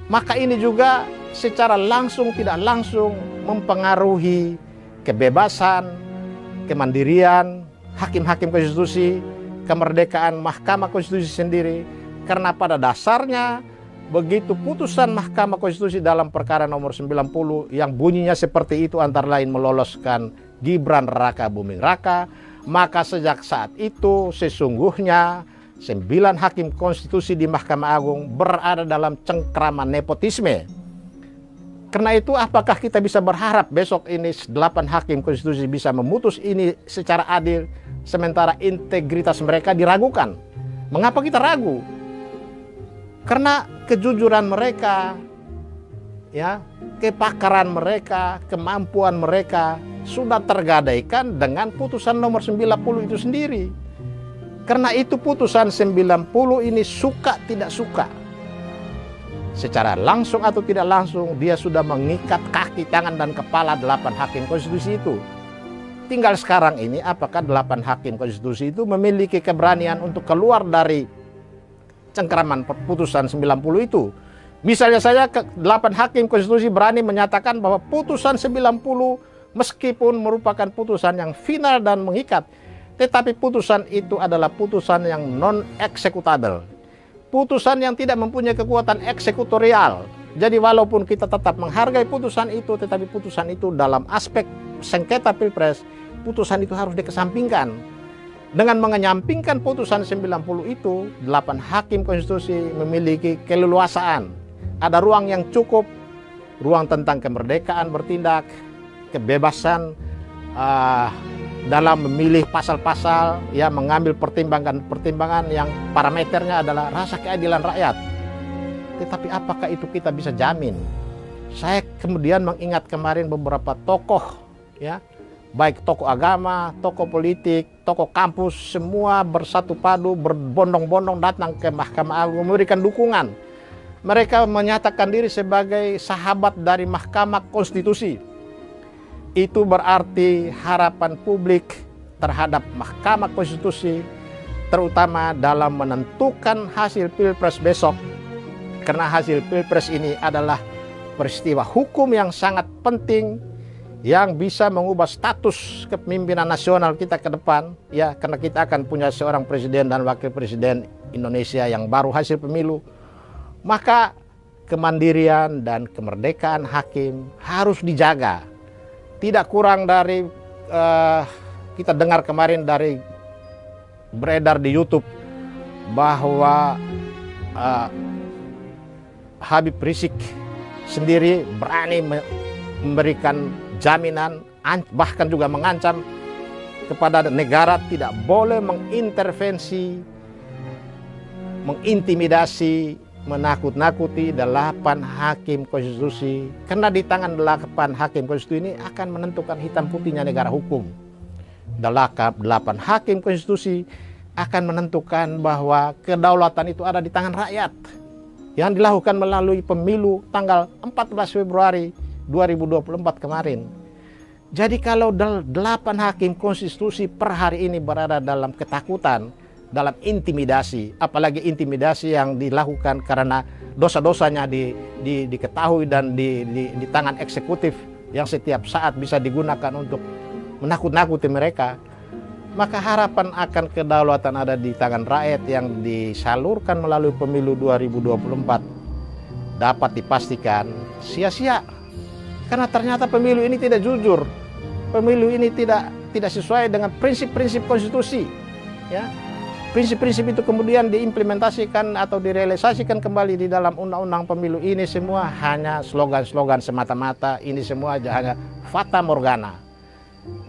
maka ini juga secara langsung tidak langsung mempengaruhi kebebasan, kemandirian hakim-hakim konstitusi, kemerdekaan Mahkamah Konstitusi sendiri. Karena pada dasarnya begitu putusan Mahkamah Konstitusi dalam perkara nomor 90 yang bunyinya seperti itu antara lain meloloskan Gibran Raka Buming Raka, maka sejak saat itu sesungguhnya 9 hakim konstitusi di Mahkamah Agung berada dalam cengkraman nepotisme. Karena itu apakah kita bisa berharap besok ini 8 hakim konstitusi bisa memutus ini secara adil sementara integritas mereka diragukan? Mengapa kita ragu? Karena kejujuran mereka, ya, kepakaran mereka, kemampuan mereka sudah tergadaikan dengan putusan nomor 90 itu sendiri. Karena itu putusan 90 ini suka tidak suka, secara langsung atau tidak langsung dia sudah mengikat kaki, tangan, dan kepala 8 hakim konstitusi itu. Tinggal sekarang ini apakah 8 hakim konstitusi itu memiliki keberanian untuk keluar dari cengkraman putusan 90 itu. Misalnya saja 8 hakim konstitusi berani menyatakan bahwa putusan 90 meskipun merupakan putusan yang final dan mengikat, tetapi putusan itu adalah putusan yang non-executable. Putusan yang tidak mempunyai kekuatan eksekutorial. Jadi walaupun kita tetap menghargai putusan itu, tetapi putusan itu dalam aspek sengketa pilpres, putusan itu harus dikesampingkan. Dengan mengenyampingkan putusan 90 itu, 8 hakim konstitusi memiliki keleluasaan. Ada ruang yang cukup, ruang tentang kemerdekaan bertindak, kebebasan dalam memilih pasal-pasal, ya, mengambil pertimbangan yang parameternya adalah rasa keadilan rakyat. Tetapi apakah itu kita bisa jamin? Saya kemudian mengingat kemarin beberapa tokoh, ya, baik tokoh agama, tokoh politik, tokoh kampus, semua bersatu padu, berbondong-bondong datang ke Mahkamah Agung memberikan dukungan. Mereka menyatakan diri sebagai sahabat dari Mahkamah Konstitusi. Itu berarti harapan publik terhadap Mahkamah Konstitusi, terutama dalam menentukan hasil Pilpres besok. Karena hasil Pilpres ini adalah peristiwa hukum yang sangat penting yang bisa mengubah status kepemimpinan nasional kita ke depan, ya, karena kita akan punya seorang presiden dan wakil presiden Indonesia yang baru hasil pemilu. Maka kemandirian dan kemerdekaan hakim harus dijaga. Tidak kurang dari kita dengar kemarin dari beredar di YouTube bahwa Habib Rizik sendiri berani memberikan jaminan, bahkan juga mengancam kepada negara tidak boleh mengintervensi, mengintimidasi, menakut-nakuti 8 hakim konstitusi. Karena di tangan 8 hakim konstitusi ini akan menentukan hitam putihnya negara hukum. 8 hakim konstitusi akan menentukan bahwa kedaulatan itu ada di tangan rakyat, yang dilakukan melalui pemilu tanggal 14 Februari 2024 kemarin. Jadi kalau 8 hakim konstitusi per hari ini berada dalam ketakutan, dalam intimidasi, apalagi intimidasi yang dilakukan karena dosa-dosanya diketahui dan di tangan eksekutif yang setiap saat bisa digunakan untuk menakut-nakuti mereka, maka harapan akan kedaulatan ada di tangan rakyat yang disalurkan melalui pemilu 2024 dapat dipastikan sia-sia. Karena ternyata pemilu ini tidak jujur, pemilu ini tidak sesuai dengan prinsip-prinsip konstitusi, ya. Prinsip-prinsip itu kemudian diimplementasikan atau direalisasikan kembali di dalam undang-undang pemilu. Ini semua hanya slogan-slogan semata-mata, ini semua hanya fata morgana.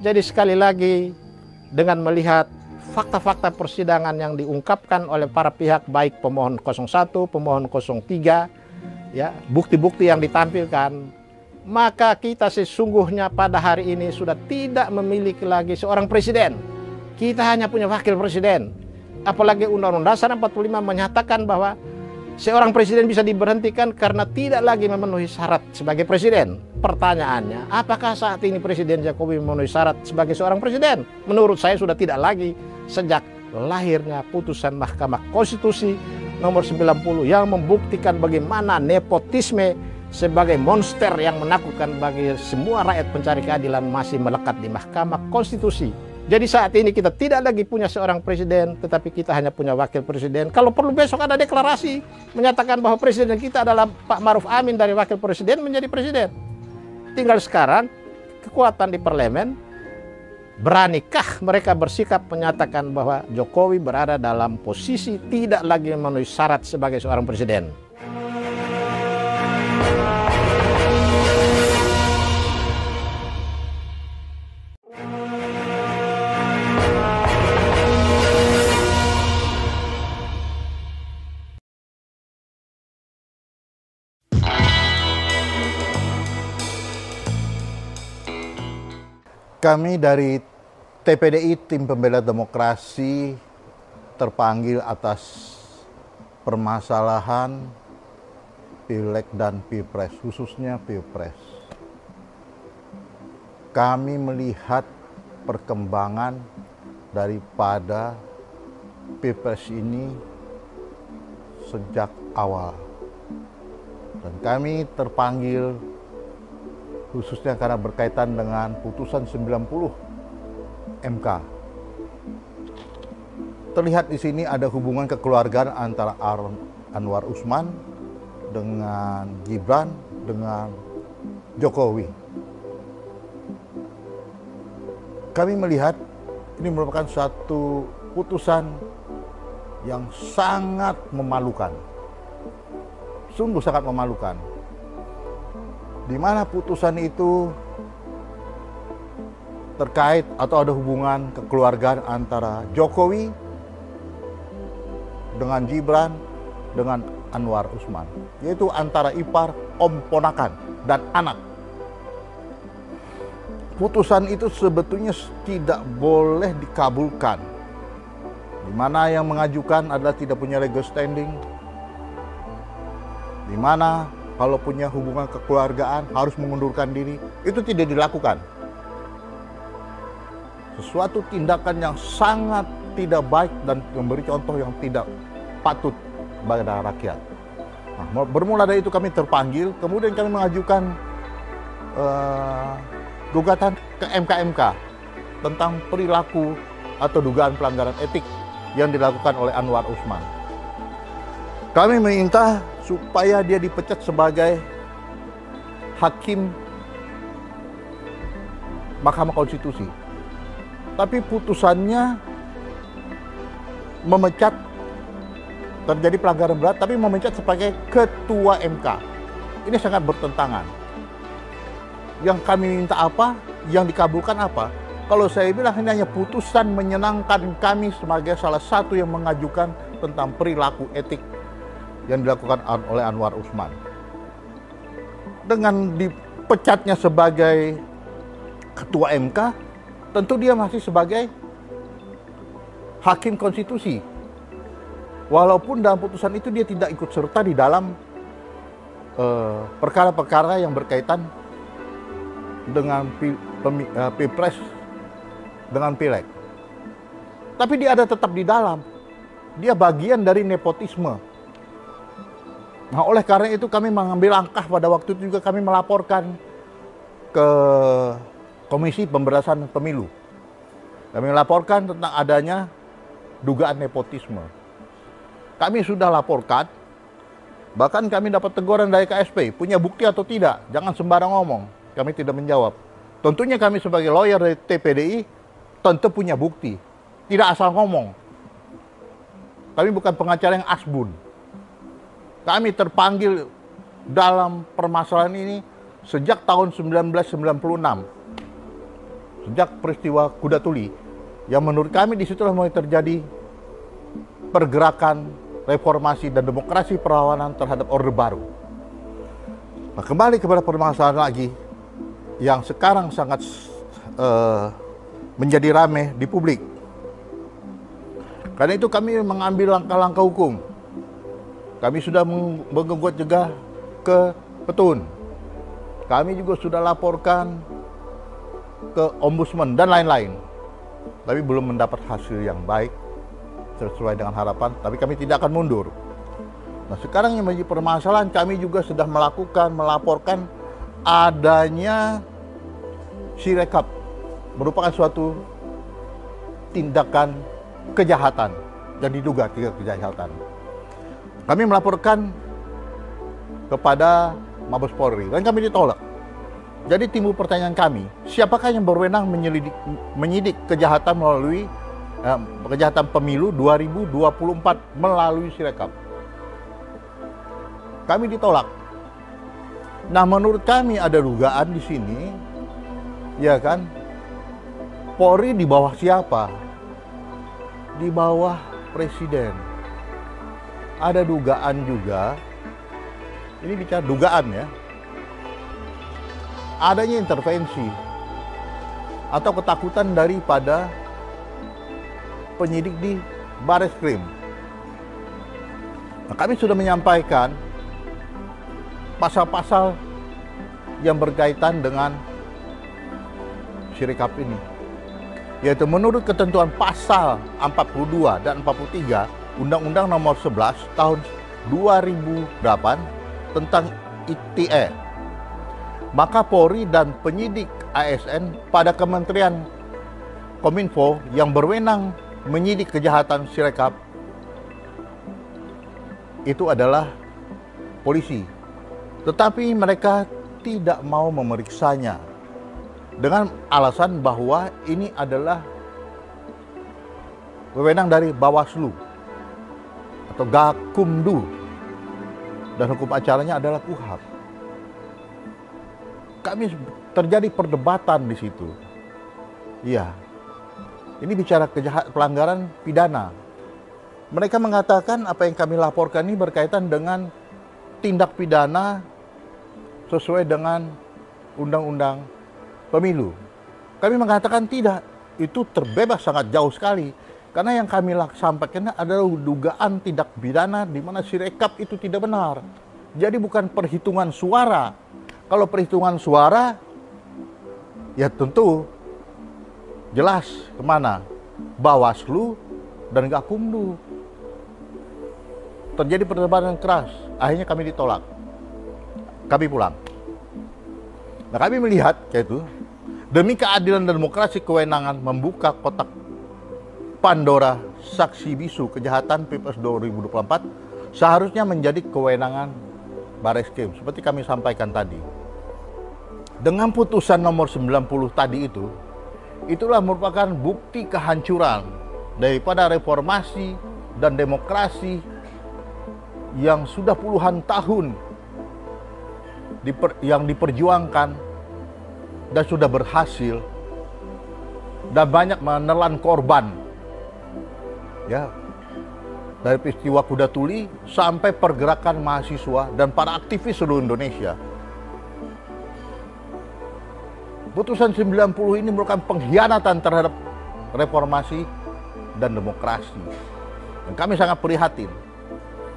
Jadi sekali lagi, dengan melihat fakta-fakta persidangan yang diungkapkan oleh para pihak, baik pemohon 01, pemohon 03, ya, bukti-bukti yang ditampilkan, maka kita sesungguhnya pada hari ini sudah tidak memiliki lagi seorang presiden. Kita hanya punya wakil presiden. Apalagi Undang-Undang Dasar 45 menyatakan bahwa seorang presiden bisa diberhentikan karena tidak lagi memenuhi syarat sebagai presiden. Pertanyaannya, apakah saat ini Presiden Jokowi memenuhi syarat sebagai seorang presiden? Menurut saya sudah tidak lagi sejak lahirnya putusan Mahkamah Konstitusi nomor 90 yang membuktikan bagaimana nepotisme sebagai monster yang menakutkan bagi semua rakyat pencari keadilan masih melekat di Mahkamah Konstitusi. Jadi saat ini kita tidak lagi punya seorang presiden, tetapi kita hanya punya wakil presiden. Kalau perlu besok ada deklarasi menyatakan bahwa presiden kita adalah Pak Maruf Amin dari wakil presiden menjadi presiden. Tinggal sekarang kekuatan di parlemen, beranikah mereka bersikap menyatakan bahwa Jokowi berada dalam posisi tidak lagi memenuhi syarat sebagai seorang presiden. Kami dari TPDI, Tim Pembela Demokrasi, terpanggil atas permasalahan Pileg dan Pilpres, khususnya Pilpres. Kami melihat perkembangan daripada Pilpres ini sejak awal. Dan kami terpanggil khususnya karena berkaitan dengan putusan 90 MK. Terlihat di sini ada hubungan kekeluargaan antara Anwar Usman dengan Gibran dengan Jokowi. Kami melihat ini merupakan satu putusan yang sangat memalukan. Sungguh sangat memalukan. Di mana putusan itu terkait atau ada hubungan kekeluargaan antara Jokowi dengan Gibran dengan Anwar Usman, yaitu antara ipar, om, ponakan, dan anak. Putusan itu sebetulnya tidak boleh dikabulkan, di mana yang mengajukan adalah tidak punya legal standing, di mana kalau punya hubungan kekeluargaan harus mengundurkan diri, itu tidak dilakukan. Sesuatu tindakan yang sangat tidak baik dan memberi contoh yang tidak patut bagi rakyat. Nah, bermula dari itu kami terpanggil, kemudian kami mengajukan gugatan ke MK tentang perilaku atau dugaan pelanggaran etik yang dilakukan oleh Anwar Usman. Kami minta supaya dia dipecat sebagai hakim Mahkamah Konstitusi. Tapi putusannya memecat, terjadi pelanggaran berat, tapi memecat sebagai ketua MK. Ini sangat bertentangan. Yang kami minta apa? Yang dikabulkan apa? Kalau saya bilang ini hanya putusan menyenangkan kami sebagai salah satu yang mengajukan tentang perilaku etik yang dilakukan oleh Anwar Usman. Dengan dipecatnya sebagai ketua MK, tentu dia masih sebagai hakim konstitusi. Walaupun dalam putusan itu dia tidak ikut serta di dalam perkara-perkara yang berkaitan dengan Pilpres dengan Pileg. Tapi dia ada tetap di dalam. Dia bagian dari nepotisme. Nah, oleh karena itu kami mengambil langkah pada waktu itu juga kami melaporkan ke Komisi Pemberantasan Pemilu. Kami melaporkan tentang adanya dugaan nepotisme. Kami sudah laporkan, bahkan kami dapat teguran dari KSP, punya bukti atau tidak, jangan sembarang ngomong. Kami tidak menjawab. Tentunya kami sebagai lawyer dari TPDI tentu punya bukti, tidak asal ngomong. Kami bukan pengacara yang asbun. Kami terpanggil dalam permasalahan ini sejak tahun 1996. Sejak peristiwa Kuda Tuli, yang menurut kami disitulah mulai terjadi pergerakan reformasi dan demokrasi perlawanan terhadap Orde Baru. Nah, kembali kepada permasalahan lagi yang sekarang sangat menjadi ramai di publik. Karena itu kami mengambil langkah-langkah hukum. Kami sudah menggugat juga ke Petun. Kami juga sudah laporkan ke Ombudsman dan lain-lain. Tapi belum mendapat hasil yang baik sesuai dengan harapan, tapi kami tidak akan mundur. Nah, sekarang yang menjadi permasalahan, kami juga sudah melaporkan adanya Sirekap, merupakan suatu tindakan kejahatan dan diduga kejahatan. Kami melaporkan kepada Mabes Polri dan kami ditolak. Jadi timbul pertanyaan kami, siapakah yang berwenang menyidik kejahatan melalui kejahatan pemilu 2024 melalui Sirekap? Kami ditolak. Nah, menurut kami ada dugaan di sini, ya kan? Polri di bawah siapa? Di bawah Presiden. Ada dugaan juga, ini bicara dugaan ya, adanya intervensi atau ketakutan daripada penyidik di Bareskrim. Nah, kami sudah menyampaikan pasal-pasal yang berkaitan dengan Sirekap ini, yaitu menurut ketentuan pasal 42 dan 43 Undang-Undang Nomor 11 tahun 2008 tentang ITE. Maka Polri dan penyidik ASN pada Kementerian Kominfo yang berwenang menyidik kejahatan Sirekap itu adalah polisi. Tetapi mereka tidak mau memeriksanya dengan alasan bahwa ini adalah wewenang dari Bawaslu atau Gakumdu dan hukum acaranya adalah KUHAP. Kami terjadi perdebatan di situ. Iya, ini bicara pelanggaran pidana. Mereka mengatakan apa yang kami laporkan ini berkaitan dengan tindak pidana sesuai dengan Undang-Undang Pemilu. Kami mengatakan tidak, itu terbebas sangat jauh sekali. Karena yang kami sampaikan adalah dugaan tindak pidana di mana Sirekap itu tidak benar. Jadi bukan perhitungan suara. Kalau perhitungan suara, ya tentu jelas kemana? Bawaslu dan Gakumdu. Terjadi perdebatan keras, akhirnya kami ditolak. Kami pulang. Nah, kami melihat kayak itu, demi keadilan dan demokrasi kewenangan membuka kotak Pandora saksi bisu kejahatan Pilpres 2024 seharusnya menjadi kewenangan Bareskrim seperti kami sampaikan tadi. Dengan putusan nomor 90 tadi itulah merupakan bukti kehancuran daripada reformasi dan demokrasi yang sudah puluhan tahun yang diperjuangkan dan sudah berhasil dan banyak menelan korban, ya, dari peristiwa Kuda Tuli sampai pergerakan mahasiswa dan para aktivis seluruh Indonesia. Putusan 90 ini merupakan pengkhianatan terhadap reformasi dan demokrasi. Dan kami sangat prihatin.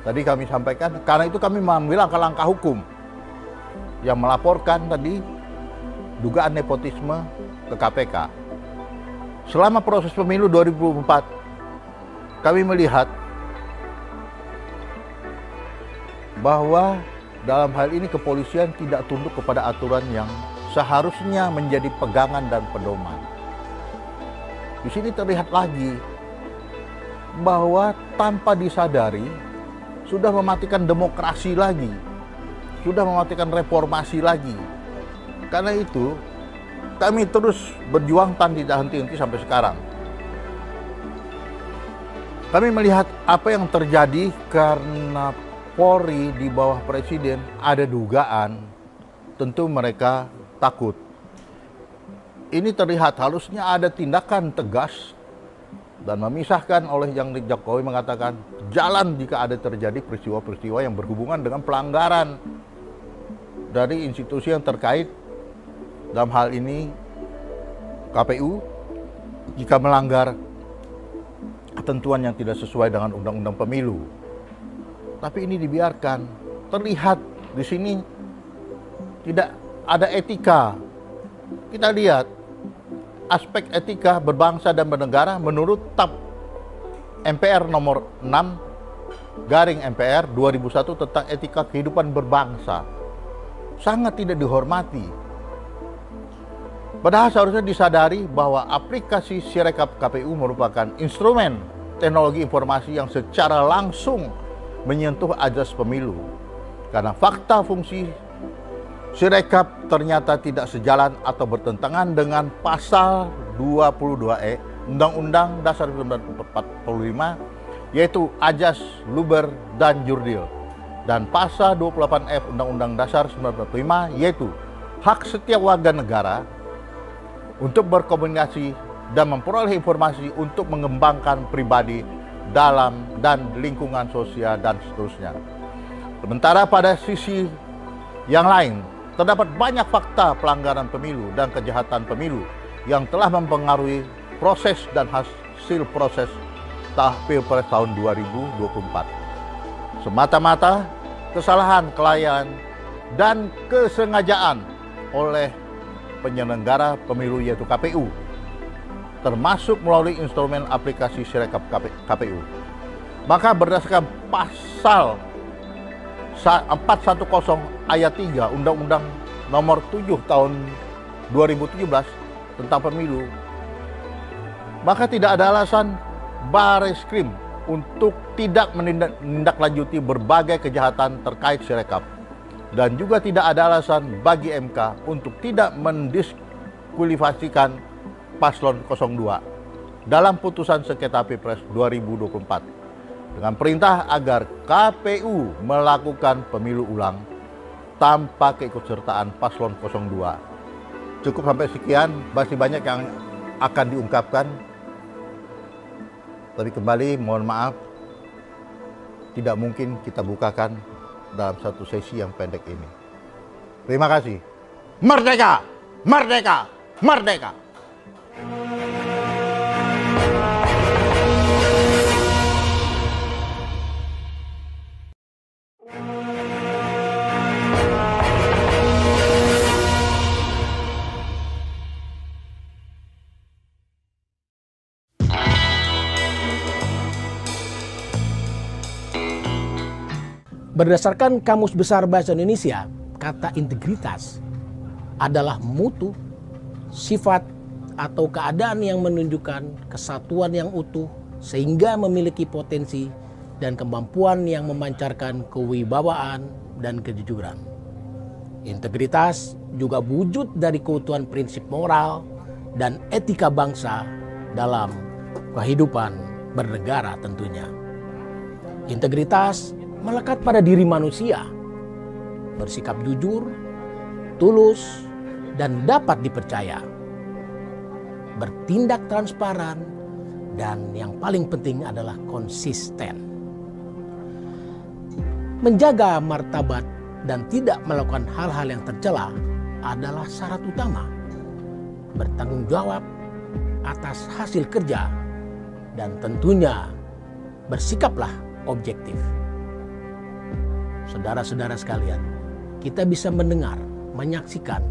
Tadi kami sampaikan, karena itu kami mengambil langkah-langkah hukum yang melaporkan tadi dugaan nepotisme ke KPK. Selama proses pemilu 2004, kami melihat bahwa dalam hal ini kepolisian tidak tunduk kepada aturan yang seharusnya menjadi pegangan dan pedoman. Di sini terlihat lagi bahwa tanpa disadari sudah mematikan demokrasi lagi, sudah mematikan reformasi lagi. Karena itu kami terus berjuang tidak henti-henti sampai sekarang. Kami melihat apa yang terjadi karena Polri di bawah Presiden ada dugaan, tentu mereka takut. Ini terlihat harusnya ada tindakan tegas dan memisahkan oleh yang Jokowi mengatakan jalan jika ada terjadi peristiwa-peristiwa yang berhubungan dengan pelanggaran dari institusi yang terkait, dalam hal ini KPU, jika melanggar ketentuan yang tidak sesuai dengan Undang-Undang Pemilu. Tapi ini dibiarkan. Terlihat di sini tidak ada etika. Kita lihat aspek etika berbangsa dan bernegara menurut TAP MPR nomor 6/MPR 2001 tentang etika kehidupan berbangsa. Sangat tidak dihormati. Padahal seharusnya disadari bahwa aplikasi Sirekap KPU merupakan instrumen teknologi informasi yang secara langsung menyentuh azas pemilu. Karena fakta fungsi Sirekap ternyata tidak sejalan atau bertentangan dengan pasal 22E Undang-Undang Dasar 1945, yaitu Ajas, Luber, dan Jurdil. Dan pasal 28F Undang-Undang Dasar 1945, yaitu hak setiap warga negara untuk berkomunikasi dan memperoleh informasi untuk mengembangkan pribadi dalam dan lingkungan sosial dan seterusnya. Sementara pada sisi yang lain, terdapat banyak fakta pelanggaran pemilu dan kejahatan pemilu yang telah mempengaruhi proses dan hasil proses Pilpres tahun 2024. Semata-mata kesalahan, kelalaian, dan kesengajaan oleh penyelenggara pemilu yaitu KPU, termasuk melalui instrumen aplikasi Sirekap KPU. Maka berdasarkan pasal 410 ayat 3 Undang-Undang nomor 7 tahun 2017 tentang pemilu, maka tidak ada alasan Bareskrim untuk tidak menindaklanjuti berbagai kejahatan terkait Sirekap. Dan juga tidak ada alasan bagi MK untuk tidak mendiskualifikasikan paslon 02 dalam putusan sengketa Pilpres 2024 dengan perintah agar KPU melakukan pemilu ulang tanpa keikutsertaan paslon 02. Cukup sampai sekian, masih banyak yang akan diungkapkan. Tapi kembali mohon maaf, tidak mungkin kita bukakan dalam satu sesi yang pendek ini. Terima kasih. Merdeka! Merdeka! Merdeka! Berdasarkan Kamus Besar Bahasa Indonesia, kata integritas adalah mutu, sifat, atau keadaan yang menunjukkan kesatuan yang utuh sehingga memiliki potensi dan kemampuan yang memancarkan kewibawaan dan kejujuran. Integritas juga wujud dari keutuhan prinsip moral dan etika bangsa dalam kehidupan bernegara tentunya. Integritas melekat pada diri manusia, bersikap jujur, tulus, dan dapat dipercaya, bertindak transparan, dan yang paling penting adalah konsisten. Menjaga martabat dan tidak melakukan hal-hal yang tercela adalah syarat utama. Bertanggung jawab atas hasil kerja dan tentunya bersikaplah objektif. Saudara-saudara sekalian, kita bisa mendengar, menyaksikan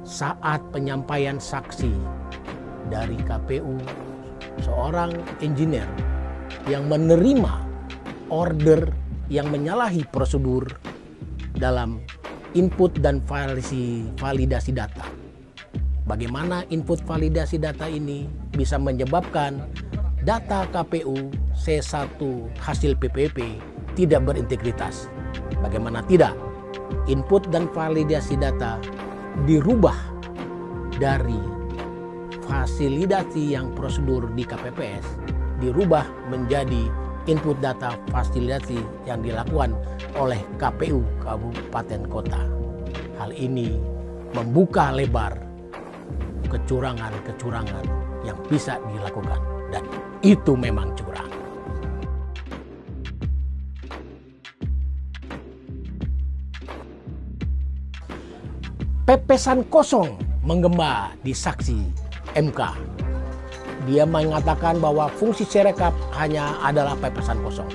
saat penyampaian saksi dari KPU seorang engineer yang menerima order yang menyalahi prosedur dalam input dan validasi data. Bagaimana input validasi data ini bisa menyebabkan data KPU C1 hasil PPP tidak berintegritas. Bagaimana tidak? Input dan validasi data dirubah dari fasilitasi yang prosedur di KPPS dirubah menjadi input data fasilitasi yang dilakukan oleh KPU Kabupaten Kota. Hal ini membuka lebar kecurangan-kecurangan yang bisa dilakukan dan itu memang curang. Pepesan kosong menggema di saksi MK. Dia mengatakan bahwa fungsi Sirekap hanya adalah pepesan kosong.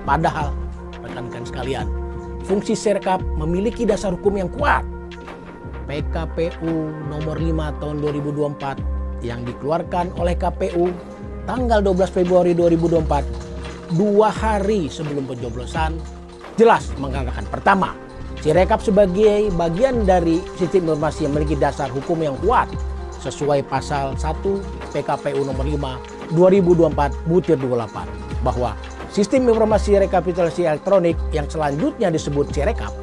Padahal, rekan-rekan sekalian, fungsi Sirekap memiliki dasar hukum yang kuat. PKPU nomor 5 tahun 2024 yang dikeluarkan oleh KPU tanggal 12 Februari 2024, 2 hari sebelum pencoblosan, jelas mengatakan pertama, Sirekap sebagai bagian dari sistem informasi yang memiliki dasar hukum yang kuat sesuai pasal 1 PKPU nomor 5 2024 butir 28 bahwa sistem informasi rekapitulasi elektronik yang selanjutnya disebut Sirekap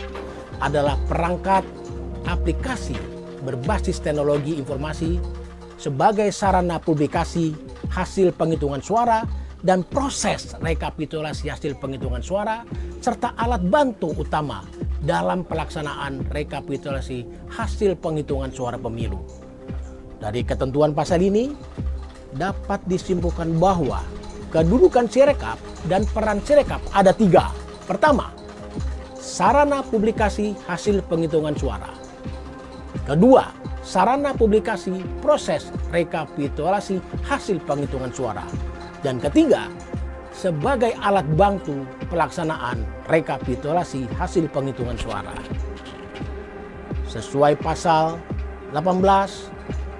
adalah perangkat aplikasi berbasis teknologi informasi sebagai sarana publikasi hasil penghitungan suara dan proses rekapitulasi hasil penghitungan suara serta alat bantu utama dalam pelaksanaan rekapitulasi hasil penghitungan suara pemilu. Dari ketentuan pasal ini dapat disimpulkan bahwa kedudukan Sirekap dan peran Sirekap ada 3. Pertama, sarana publikasi hasil penghitungan suara. Kedua, sarana publikasi proses rekapitulasi hasil penghitungan suara. Dan ketiga, sebagai alat bantu pelaksanaan rekapitulasi hasil penghitungan suara. Sesuai pasal 18,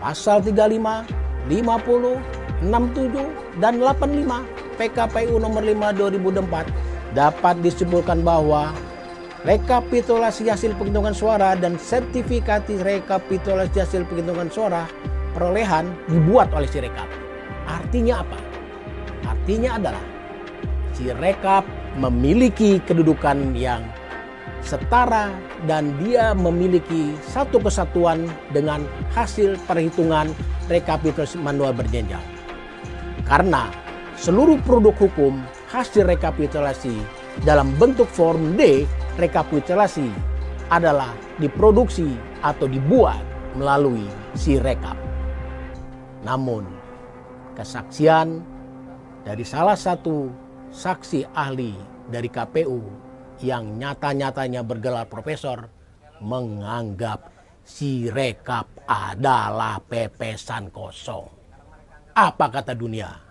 pasal 35, 50, 67, dan 85 PKPU nomor 5 2024 dapat disimpulkan bahwa rekapitulasi hasil penghitungan suara dan sertifikasi rekapitulasi hasil penghitungan suara perolehan dibuat oleh Sirekap. Artinya apa? Artinya adalah Sirekap memiliki kedudukan yang setara dan dia memiliki satu kesatuan dengan hasil perhitungan rekapitulasi manual berjenjang. Karena seluruh produk hukum hasil rekapitulasi dalam bentuk form D rekapitulasi adalah diproduksi atau dibuat melalui Sirekap. Namun kesaksian dari salah satu saksi ahli dari KPU yang nyata-nyatanya bergelar profesor menganggap Sirekap adalah pepesan kosong. Apa kata dunia?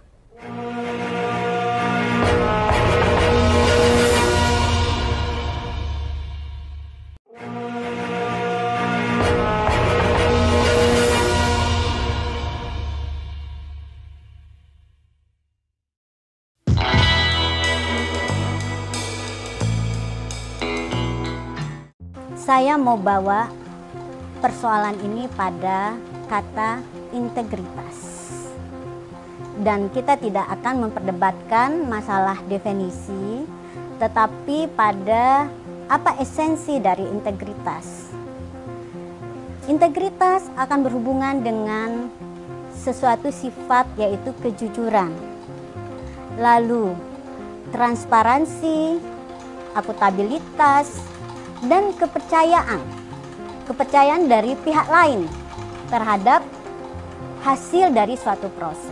Saya mau bawa persoalan ini pada kata integritas. Dan kita tidak akan memperdebatkan masalah definisi, tetapi pada apa esensi dari integritas. Integritas akan berhubungan dengan sesuatu sifat, yaitu kejujuran. Lalu transparansi, akuntabilitas, dan kepercayaan dari pihak lain terhadap hasil dari suatu proses.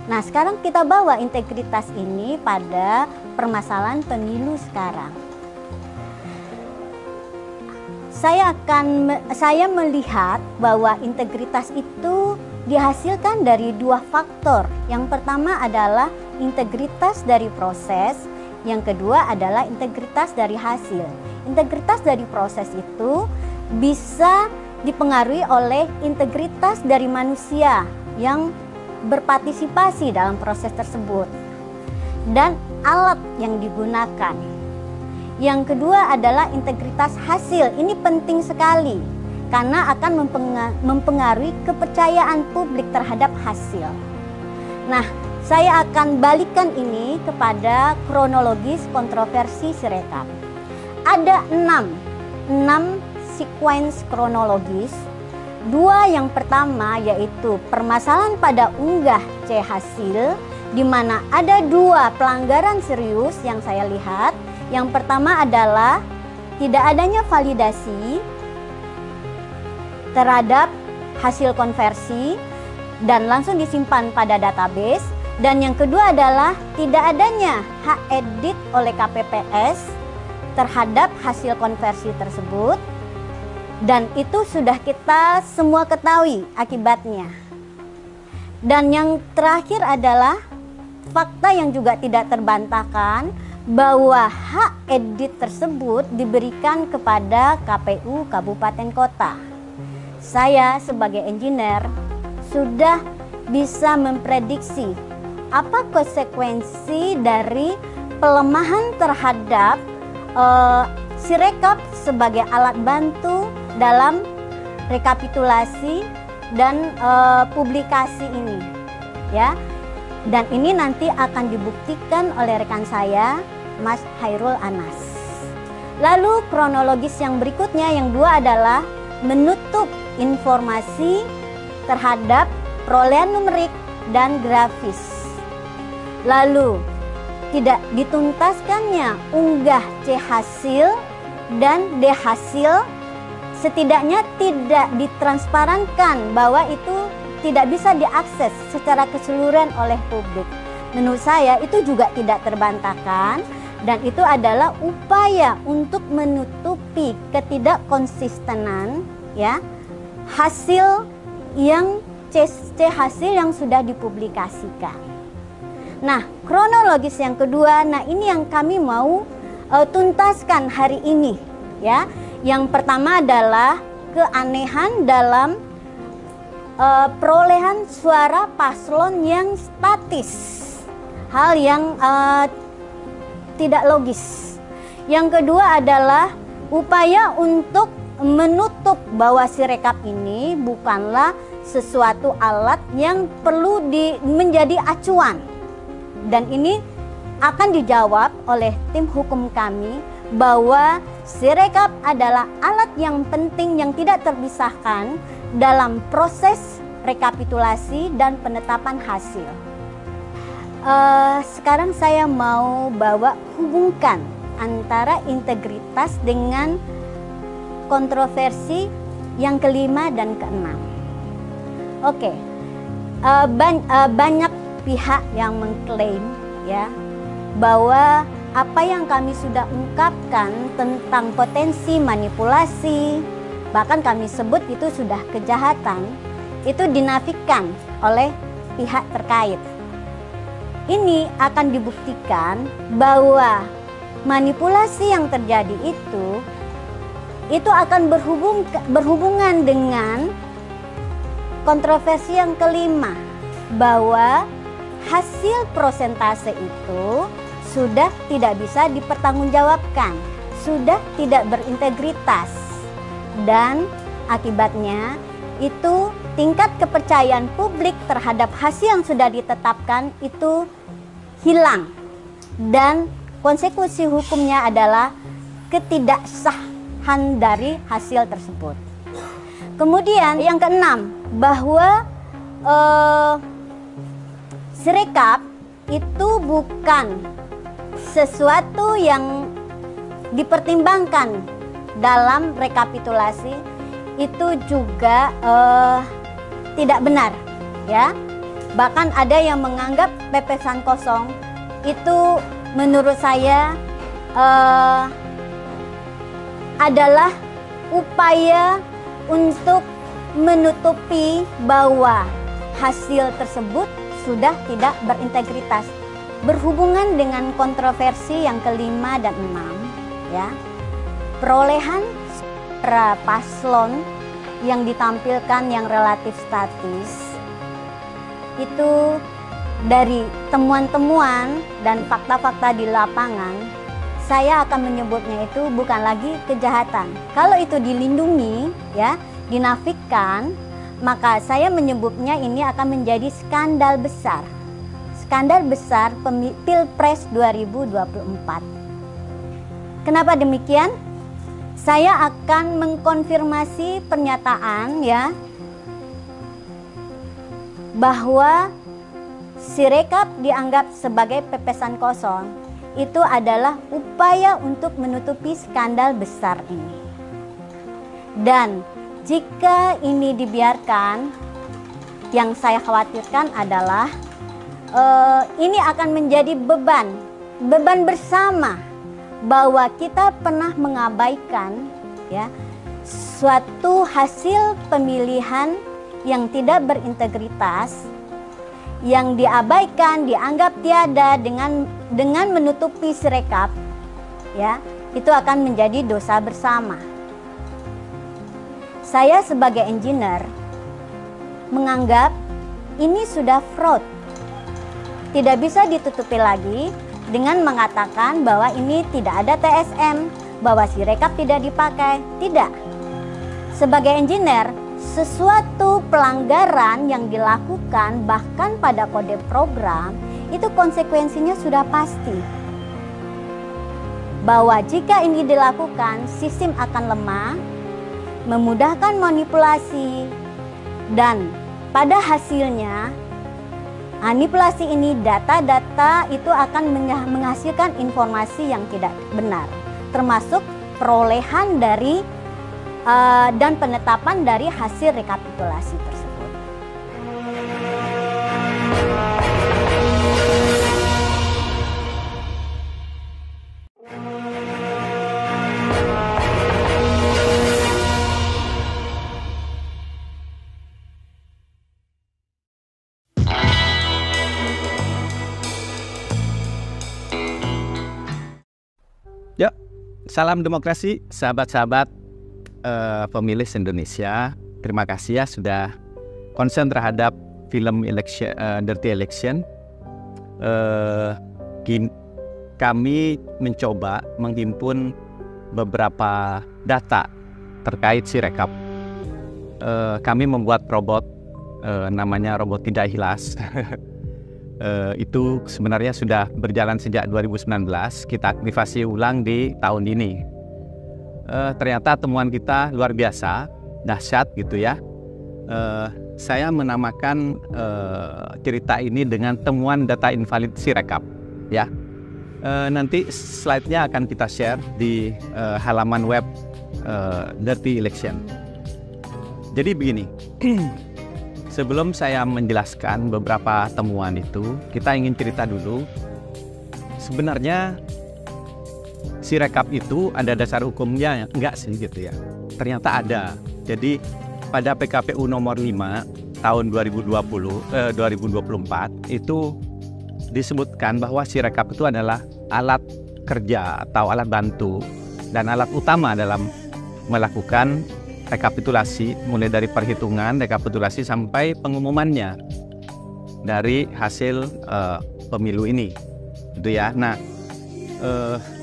Nah, sekarang kita bawa integritas ini pada permasalahan pemilu sekarang. Saya melihat bahwa integritas itu dihasilkan dari dua faktor. Yang pertama adalah integritas dari proses, yang kedua adalah integritas dari hasil. Integritas dari proses itu bisa dipengaruhi oleh integritas dari manusia yang berpartisipasi dalam proses tersebut dan alat yang digunakan. Yang kedua adalah integritas hasil. Ini penting sekali karena akan mempengaruhi kepercayaan publik terhadap hasil. Nah, saya akan balikan ini kepada kronologis kontroversi Sirekap. Ada 6 sequence kronologis. Dua yang pertama yaitu permasalahan pada unggah C hasil, di mana ada dua pelanggaran serius yang saya lihat. Yang pertama adalah tidak adanya validasi terhadap hasil konversi dan langsung disimpan pada database. Dan yang kedua adalah tidak adanya hak edit oleh KPPS terhadap hasil konversi tersebut, dan itu sudah kita semua ketahui akibatnya. Dan yang terakhir adalah fakta yang juga tidak terbantahkan bahwa hak edit tersebut diberikan kepada KPU Kabupaten Kota. Saya sebagai engineer sudah bisa memprediksi apa konsekuensi dari pelemahan terhadap Sirekap sebagai alat bantu dalam rekapitulasi dan publikasi ini, ya. Dan ini nanti akan dibuktikan oleh rekan saya, Mas Hairul Anas. Lalu kronologis yang berikutnya yang dua adalah menutup informasi terhadap perolehan numerik dan grafis. Lalu tidak dituntaskannya unggah C hasil dan D hasil, setidaknya tidak ditransparankan bahwa itu tidak bisa diakses secara keseluruhan oleh publik. Menurut saya itu juga tidak terbantahkan, dan itu adalah upaya untuk menutupi ketidakkonsistenan, ya, hasil yang C hasil yang sudah dipublikasikan. Nah, kronologis yang kedua, nah ini yang kami mau tuntaskan hari ini, ya. Yang pertama adalah keanehan dalam perolehan suara paslon yang statis, hal yang tidak logis. Yang kedua adalah upaya untuk menutup bahwa Sirekap ini bukanlah sesuatu alat yang perlu menjadi acuan. Dan ini akan dijawab oleh tim hukum kami bahwa Sirekap adalah alat yang penting yang tidak terpisahkan dalam proses rekapitulasi dan penetapan hasil. Sekarang saya mau hubungkan antara integritas dengan kontroversi yang kelima dan keenam. Oke, banyak pihak yang mengklaim ya bahwa apa yang kami sudah ungkapkan tentang potensi manipulasi, bahkan kami sebut itu sudah kejahatan, itu dinafikan oleh pihak terkait. Ini akan dibuktikan bahwa manipulasi yang terjadi itu akan berhubungan dengan kontroversi yang kelima, bahwa hasil prosentase itu sudah tidak bisa dipertanggungjawabkan, sudah tidak berintegritas, dan akibatnya itu tingkat kepercayaan publik terhadap hasil yang sudah ditetapkan itu hilang, dan konsekuensi hukumnya adalah ketidaksahan dari hasil tersebut. Kemudian yang keenam, bahwa Sirekap itu bukan sesuatu yang dipertimbangkan dalam rekapitulasi, itu juga tidak benar ya. Bahkan ada yang menganggap pepesan kosong itu menurut saya adalah upaya untuk menutupi bahwa hasil tersebut sudah tidak berintegritas. Berhubungan dengan kontroversi yang kelima dan enam ya, perolehan para paslon yang ditampilkan yang relatif statis itu dari temuan-temuan dan fakta-fakta di lapangan, saya akan menyebutnya itu bukan lagi kejahatan. Kalau itu dilindungi ya, dinafikan, maka saya menyebutnya ini akan menjadi skandal besar. Skandal besar Pilpres 2024. Kenapa demikian? Saya akan mengkonfirmasi pernyataan ya bahwa Sirekap dianggap sebagai pepesan kosong. Itu adalah upaya untuk menutupi skandal besar ini. Dan jika ini dibiarkan, yang saya khawatirkan adalah ini akan menjadi beban bersama, bahwa kita pernah mengabaikan ya suatu hasil pemilihan yang tidak berintegritas, yang diabaikan, dianggap tiada dengan menutupi Sirekap ya, itu akan menjadi dosa bersama. Saya sebagai engineer menganggap ini sudah fraud. Tidak bisa ditutupi lagi dengan mengatakan bahwa ini tidak ada TSM, bahwa Sirekap tidak dipakai. Tidak. Sebagai engineer, sesuatu pelanggaran yang dilakukan bahkan pada kode program, itu konsekuensinya sudah pasti. Bahwa jika ini dilakukan, sistem akan lemah, memudahkan manipulasi, dan pada hasilnya manipulasi ini, data-data itu akan menghasilkan informasi yang tidak benar, termasuk perolehan dari dan penetapan dari hasil rekapitulasi tersebut. Yuk, salam demokrasi, sahabat-sahabat pemilih Indonesia. Terima kasih ya sudah konsen terhadap film election, Dirty Election. kami mencoba menghimpun beberapa data terkait Sirekap. Kami membuat robot namanya robot tidak hilas. Itu sebenarnya sudah berjalan sejak 2019. Kita aktifasi ulang di tahun ini. Ternyata temuan kita luar biasa, dahsyat gitu ya. Saya menamakan cerita ini dengan temuan data invalid Sirekap ya. Nanti slide-nya akan kita share di halaman web Dirty Election. Jadi begini, sebelum saya menjelaskan beberapa temuan itu, kita ingin cerita dulu. Sebenarnya Sirekap itu ada dasar hukumnya enggak sih gitu ya. Ternyata ada. Jadi pada PKPU nomor 5 tahun 2024 itu disebutkan bahwa Sirekap itu adalah alat kerja atau alat bantu dan alat utama dalam melakukan rekapitulasi, mulai dari perhitungan, rekapitulasi sampai pengumumannya dari hasil pemilu ini, gitu ya. Nah,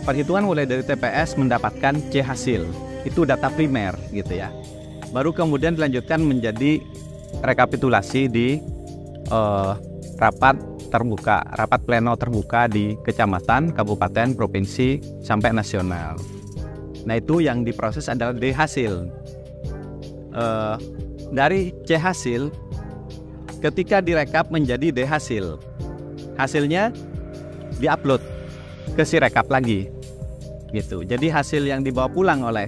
perhitungan mulai dari TPS mendapatkan C hasil, itu data primer, gitu ya. Baru kemudian dilanjutkan menjadi rekapitulasi di rapat terbuka, rapat pleno terbuka di kecamatan, kabupaten, provinsi, sampai nasional. Nah, itu yang diproses adalah D hasil. Dari C hasil, ketika direkap menjadi D hasil, hasilnya diupload ke Sirekap lagi, gitu. Jadi hasil yang dibawa pulang oleh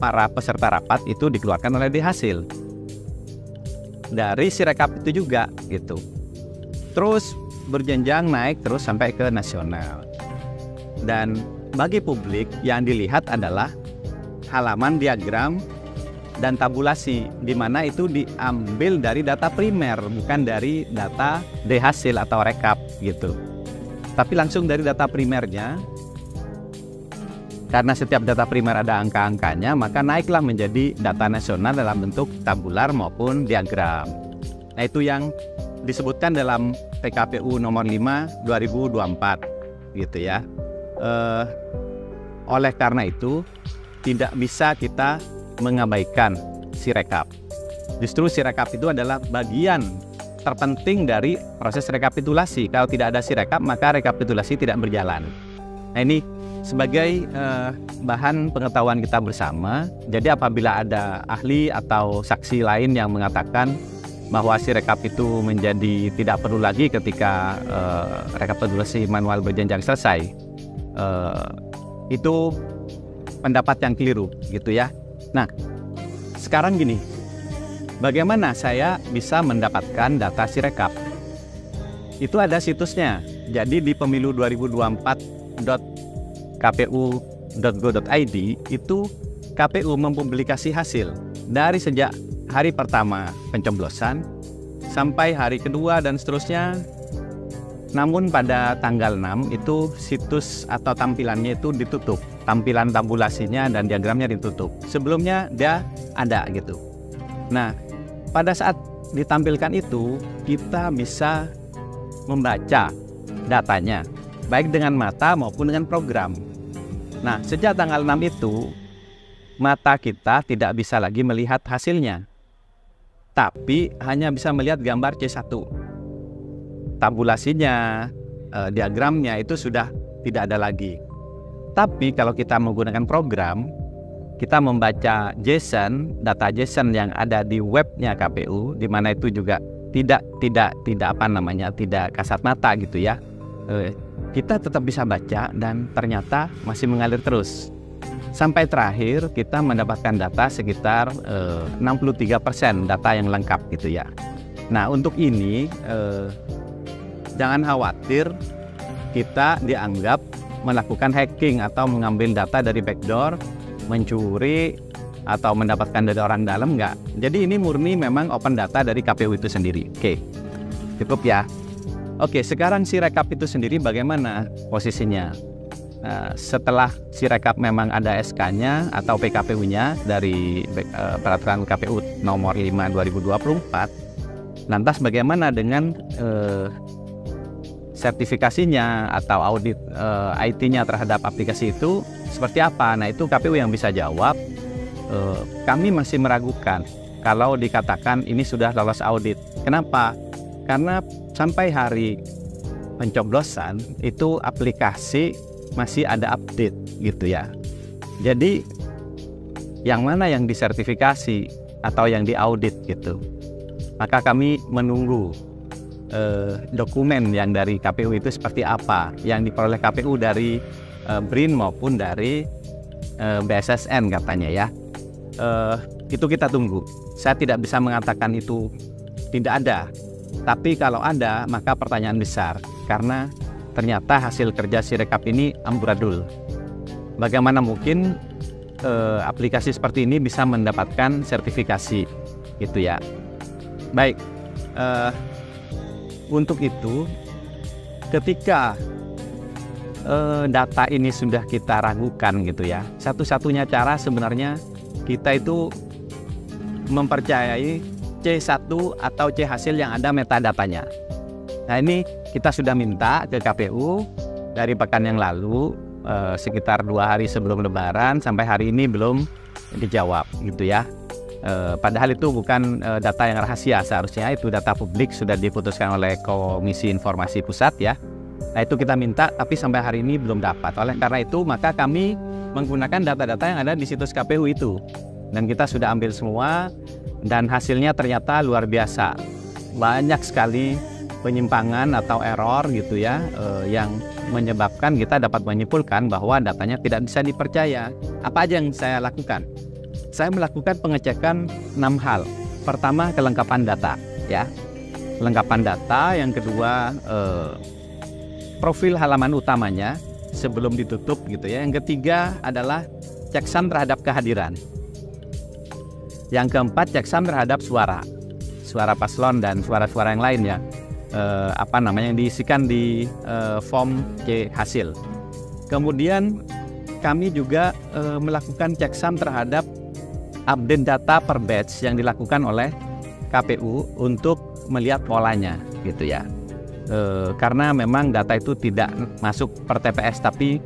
para peserta rapat itu dikeluarkan oleh D hasil dari Sirekap itu juga, gitu. Terus berjenjang naik terus sampai ke nasional. Dan bagi publik yang dilihat adalah halaman diagram dan tabulasi, di mana itu diambil dari data primer, bukan dari data D hasil atau rekap gitu. Tapi langsung dari data primernya, karena setiap data primer ada angka-angkanya, maka naiklah menjadi data nasional dalam bentuk tabular maupun diagram. Nah, itu yang disebutkan dalam PKPU nomor 5 2024 gitu ya. Oleh karena itu tidak bisa kita mengabaikan Sirekap. Justru Sirekap itu adalah bagian terpenting dari proses rekapitulasi. Kalau tidak ada Sirekap, maka rekapitulasi tidak berjalan. Nah, ini sebagai bahan pengetahuan kita bersama. Jadi apabila ada ahli atau saksi lain yang mengatakan bahwa Sirekap itu menjadi tidak perlu lagi ketika rekapitulasi manual berjenjang selesai, itu pendapat yang keliru gitu ya. Nah, sekarang gini, bagaimana saya bisa mendapatkan data Sirekap? Itu ada situsnya. Jadi di pemilu 2024.kpu.go.id itu KPU mempublikasi hasil dari sejak hari pertama pencoblosan sampai hari kedua dan seterusnya. Namun pada tanggal 6 itu situs atau tampilannya itu ditutup. Tampilan tabulasinya dan diagramnya ditutup. Sebelumnya dia ada gitu. Nah, pada saat ditampilkan itu kita bisa membaca datanya, baik dengan mata maupun dengan program. Nah, sejak tanggal 6 itu mata kita tidak bisa lagi melihat hasilnya, tapi hanya bisa melihat gambar C1. Tabulasinya, diagramnya itu sudah tidak ada lagi. Tapi kalau kita menggunakan program, kita membaca JSON, data JSON yang ada di webnya KPU, di mana itu juga tidak kasat mata gitu ya. Kita tetap bisa baca dan ternyata masih mengalir terus. Sampai terakhir kita mendapatkan data sekitar 63% data yang lengkap gitu ya. Nah, untuk ini jangan khawatir kita dianggap melakukan hacking atau mengambil data dari backdoor, mencuri atau mendapatkan dari orang dalam, enggak. Jadi ini murni memang open data dari KPU itu sendiri. Oke, cukup ya. Oke, sekarang Sirekap itu sendiri bagaimana posisinya? Setelah Sirekap memang ada SK-nya atau PKPU-nya dari peraturan KPU nomor 5 2024, lantas bagaimana dengan sertifikasinya atau audit IT-nya terhadap aplikasi itu seperti apa. Nah itu KPU yang bisa jawab. Kami masih meragukan kalau dikatakan ini sudah lolos audit. Kenapa? Karena sampai hari pencoblosan itu aplikasi masih ada update gitu ya. Jadi yang mana yang disertifikasi atau yang diaudit gitu. Maka kami menunggu dokumen yang dari KPU itu seperti apa, yang diperoleh KPU dari BRIN maupun dari BSSN katanya ya. Itu kita tunggu. Saya tidak bisa mengatakan itu tidak ada. Tapi kalau ada, maka pertanyaan besar. Karena ternyata hasil kerja Sirekap ini amburadul. Bagaimana mungkin aplikasi seperti ini bisa mendapatkan sertifikasi gitu ya. Baik, untuk itu ketika data ini sudah kita ragukan gitu ya, satu-satunya cara sebenarnya kita itu mempercayai C1 atau C hasil yang ada metadatanya. Nah ini kita sudah minta ke KPU dari pekan yang lalu, sekitar 2 hari sebelum Lebaran, sampai hari ini belum dijawab gitu ya. Padahal itu bukan data yang rahasia, seharusnya itu data publik, sudah diputuskan oleh Komisi Informasi Pusat ya. Nah itu kita minta, tapi sampai hari ini belum dapat. Oleh karena itu maka kami menggunakan data-data yang ada di situs KPU itu. Dan kita sudah ambil semua, dan hasilnya ternyata luar biasa. Banyak sekali penyimpangan atau error gitu ya, yang menyebabkan kita dapat menyimpulkan bahwa datanya tidak bisa dipercaya. Apa aja yang saya lakukan? Saya melakukan pengecekan 6 hal. Pertama, kelengkapan data ya. Kelengkapan data, yang kedua profil halaman utamanya sebelum ditutup gitu ya. Yang ketiga adalah checksum terhadap kehadiran. Yang keempat, checksum terhadap suara paslon dan suara-suara yang lain ya. Yang diisikan di form C hasil. Kemudian kami juga melakukan checksum terhadap update data per batch yang dilakukan oleh KPU untuk melihat polanya gitu ya. Karena memang data itu tidak masuk per TPS tapi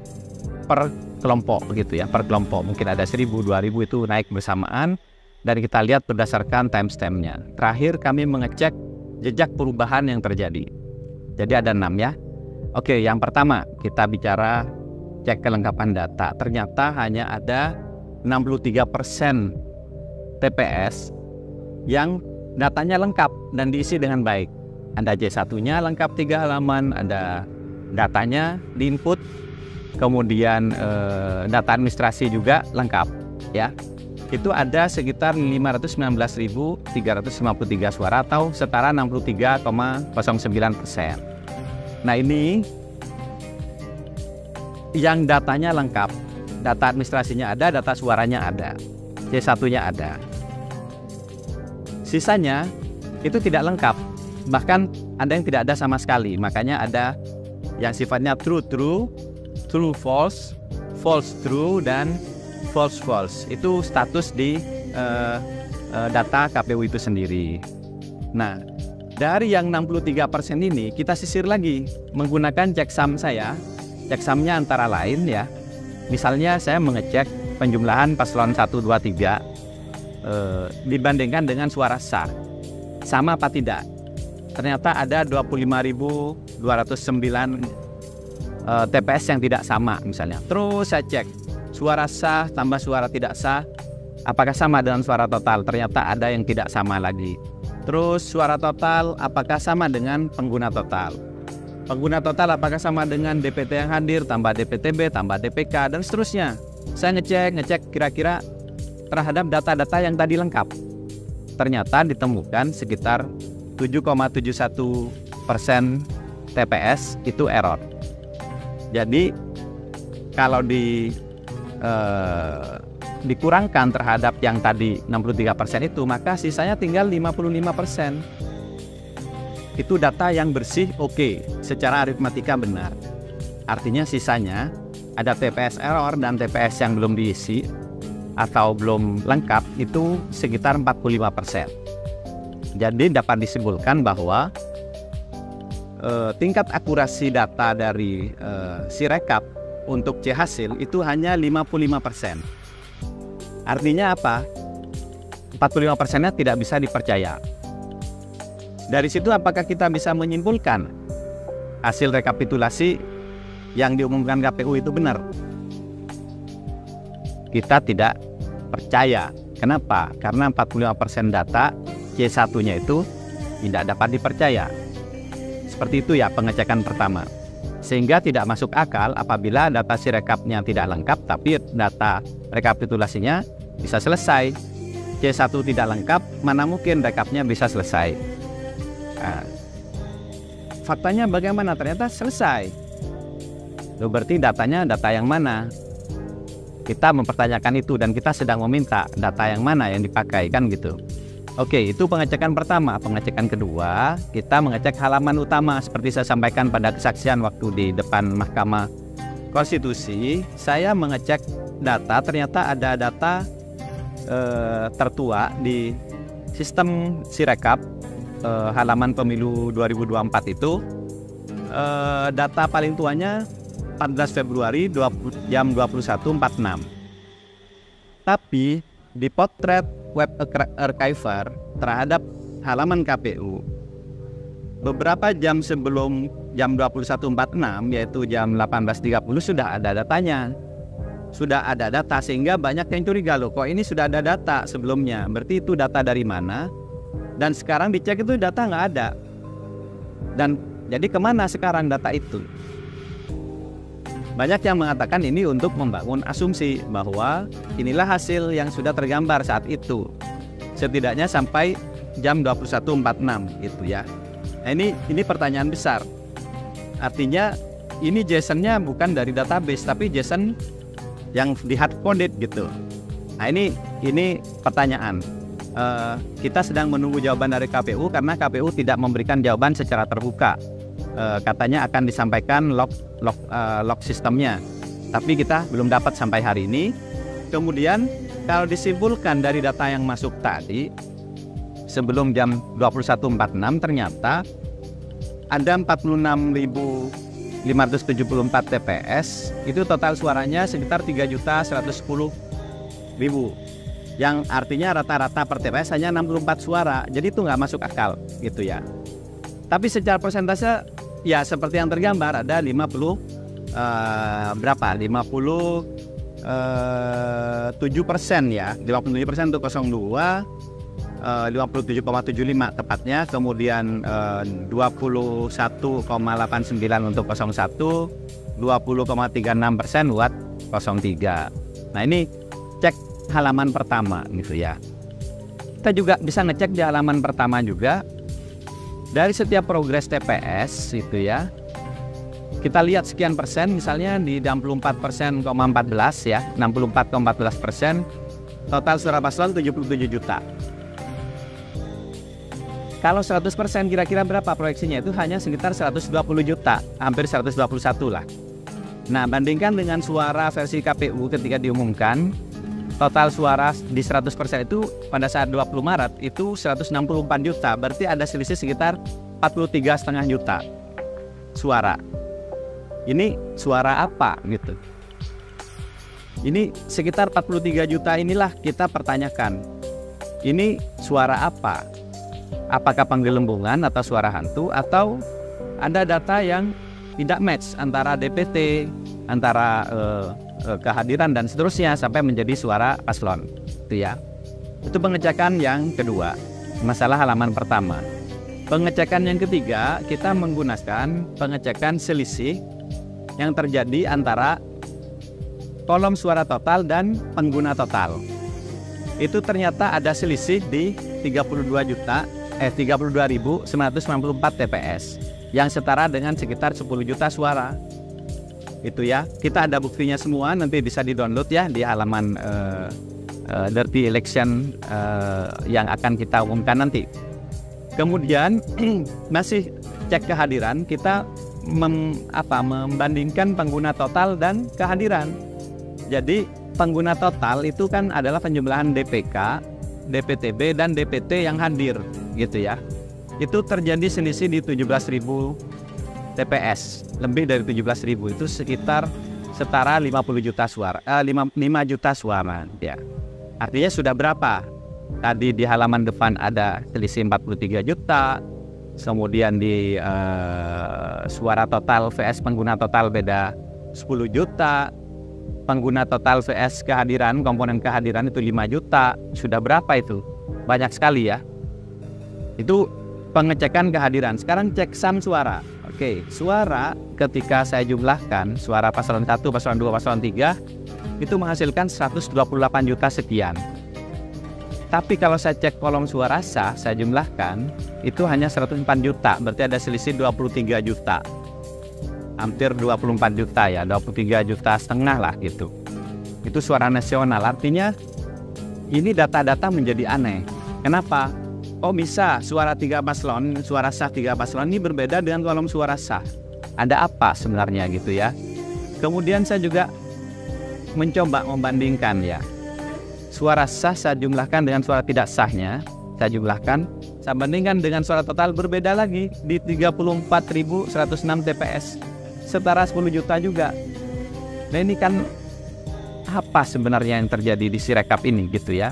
per kelompok begitu ya, per kelompok. Mungkin ada 1.000, 2.000 itu naik bersamaan, dan kita lihat berdasarkan timestamp-nya. Terakhir kami mengecek jejak perubahan yang terjadi. Jadi ada 6 ya. Oke, yang pertama kita bicara cek kelengkapan data. Ternyata hanya ada 63% TPS yang datanya lengkap dan diisi dengan baik. Ada C1-nya lengkap 3 halaman, ada datanya diinput, kemudian data administrasi juga lengkap ya. Itu ada sekitar 519.353 suara atau setara 63,09%. Nah ini yang datanya lengkap, data administrasinya ada, data suaranya ada, C1-nya ada. Sisanya itu tidak lengkap, bahkan ada yang tidak ada sama sekali. Makanya ada yang sifatnya true false, false true, dan false. Itu status di data KPU itu sendiri. Nah, dari yang 63% ini kita sisir lagi menggunakan checksum saya. Checksumnya antara lain ya. Misalnya saya mengecek penjumlahan paslon 1, 2, 3 dibandingkan dengan suara sah. Sama apa tidak? Ternyata ada 25.209 TPS yang tidak sama misalnya. Terus saya cek suara sah tambah suara tidak sah, apakah sama dengan suara total? Ternyata ada yang tidak sama lagi. Terus suara total apakah sama dengan pengguna total? Pengguna total apakah sama dengan DPT yang hadir, tambah DPTB, tambah DPK, dan seterusnya. Saya ngecek kira-kira terhadap data-data yang tadi lengkap. Ternyata ditemukan sekitar 7,71% TPS itu error. Jadi kalau dikurangkan terhadap yang tadi 63% itu, maka sisanya tinggal 55%. Itu data yang bersih, oke, secara aritmatika benar. Artinya sisanya ada TPS error dan TPS yang belum diisi atau belum lengkap itu sekitar 45%. Jadi dapat disimpulkan bahwa tingkat akurasi data dari Sirekap untuk C-hasil itu hanya 55%. Artinya apa? 45%-nya tidak bisa dipercaya. Dari situ apakah kita bisa menyimpulkan hasil rekapitulasi yang diumumkan KPU itu benar? Kita tidak percaya. Kenapa? Karena 45% data C1-nya itu tidak dapat dipercaya. Seperti itu ya pengecekan pertama. Sehingga tidak masuk akal apabila data Sirekapnya tidak lengkap tapi data rekapitulasinya bisa selesai. C1 tidak lengkap, mana mungkin rekapnya bisa selesai. Nah, faktanya bagaimana? Ternyata selesai. Loh, berarti datanya data yang mana? Kita mempertanyakan itu dan kita sedang meminta data yang mana yang dipakai, kan gitu. Oke, itu pengecekan pertama. Pengecekan kedua, kita mengecek halaman utama seperti saya sampaikan pada kesaksian waktu di depan Mahkamah Konstitusi. Saya mengecek data, ternyata ada data tertua di sistem Sirekap halaman pemilu 2024 itu. Data paling tuanya 14 Februari jam 21.46. Tapi di potret web archiver terhadap halaman KPU beberapa jam sebelum jam 21.46 yaitu jam 18.30 sudah ada datanya. Sudah ada data sehingga banyak yang curiga, loh kok ini sudah ada data sebelumnya, berarti itu data dari mana? Dan sekarang dicek itu data nggak ada. Dan jadi kemana sekarang data itu? Banyak yang mengatakan ini untuk membangun asumsi bahwa inilah hasil yang sudah tergambar saat itu. Setidaknya sampai jam 21.46 gitu ya. Nah, ini pertanyaan besar. Artinya ini JSON-nya bukan dari database tapi JSON yang di hard coded gitu. Nah, ini pertanyaan. Kita sedang menunggu jawaban dari KPU karena KPU tidak memberikan jawaban secara terbuka. Katanya akan disampaikan log sistemnya, tapi kita belum dapat sampai hari ini. Kemudian kalau disimpulkan dari data yang masuk tadi sebelum jam 21.46 ternyata ada 46.574 TPS, itu total suaranya sekitar 3.110.000, yang artinya rata-rata per TPS hanya 64 suara, jadi itu nggak masuk akal gitu ya. Tapi secara persentase ya seperti yang tergambar ada 57% ya, 57% untuk 02, 57,75 tepatnya, kemudian 21,89 untuk 01, 20,36% buat 03. Nah, ini cek halaman pertama gitu ya. Kita juga bisa ngecek di halaman pertama juga dari setiap progres TPS itu ya. Kita lihat sekian persen, misalnya di 64,14 ya, 64,14%, total suara paslon 77 juta. Kalau 100% kira-kira berapa proyeksinya? Itu hanya sekitar 120 juta, hampir 121 lah. Nah, bandingkan dengan suara versi KPU ketika diumumkan, total suara di 100% itu pada saat 20 Maret itu 164 juta, berarti ada selisih sekitar 43,5 juta suara. Ini suara apa gitu? Ini sekitar 43 juta inilah kita pertanyakan. Ini suara apa? Apakah penggelembungan atau suara hantu, atau ada data yang tidak match antara DPT, antara kehadiran dan seterusnya sampai menjadi suara paslon itu ya. Itu pengecekan yang kedua, masalah halaman pertama. Pengecekan yang ketiga, kita menggunakan pengecekan selisih yang terjadi antara kolom suara total dan pengguna total. Itu ternyata ada selisih di 32.994 TPS yang setara dengan sekitar 10 juta suara. Itu ya, kita ada buktinya semua, nanti bisa di-download ya di halaman Dirty Election yang akan kita umumkan nanti. Kemudian masih cek kehadiran, kita membandingkan pengguna total dan kehadiran. Jadi pengguna total itu kan adalah penjumlahan DPK, DPTB dan DPT yang hadir gitu ya. Itu terjadi selisih di 17.000 TPS, lebih dari 17.000 itu sekitar setara 50 juta suara, 5 juta suara ya. Artinya sudah berapa? Tadi di halaman depan ada selisih 43 juta, kemudian di suara total vs pengguna total beda 10 juta, pengguna total vs kehadiran, komponen kehadiran itu 5 juta, sudah berapa itu? Banyak sekali ya. Itu pengecekan kehadiran. Sekarang cek sum suara. Oke, suara ketika saya jumlahkan, suara paslon 1, paslon 2, paslon 3, itu menghasilkan 128 juta sekian. Tapi kalau saya cek kolom suara sah, saya jumlahkan, itu hanya 104 juta, berarti ada selisih 23 juta. Hampir 24 juta ya, 23 juta setengah lah gitu. Itu suara nasional, artinya ini data-data menjadi aneh. Kenapa? Oh bisa, suara 3 paslon, suara sah 3 paslon ini berbeda dengan kolom suara sah. Ada apa sebenarnya gitu ya. Kemudian saya juga mencoba membandingkan ya. Suara sah saya jumlahkan dengan suara tidak sahnya, saya jumlahkan, saya bandingkan dengan suara total berbeda lagi di 34.106 TPS, setara 10 juta juga. Nah ini kan apa sebenarnya yang terjadi di Sirekap ini gitu ya.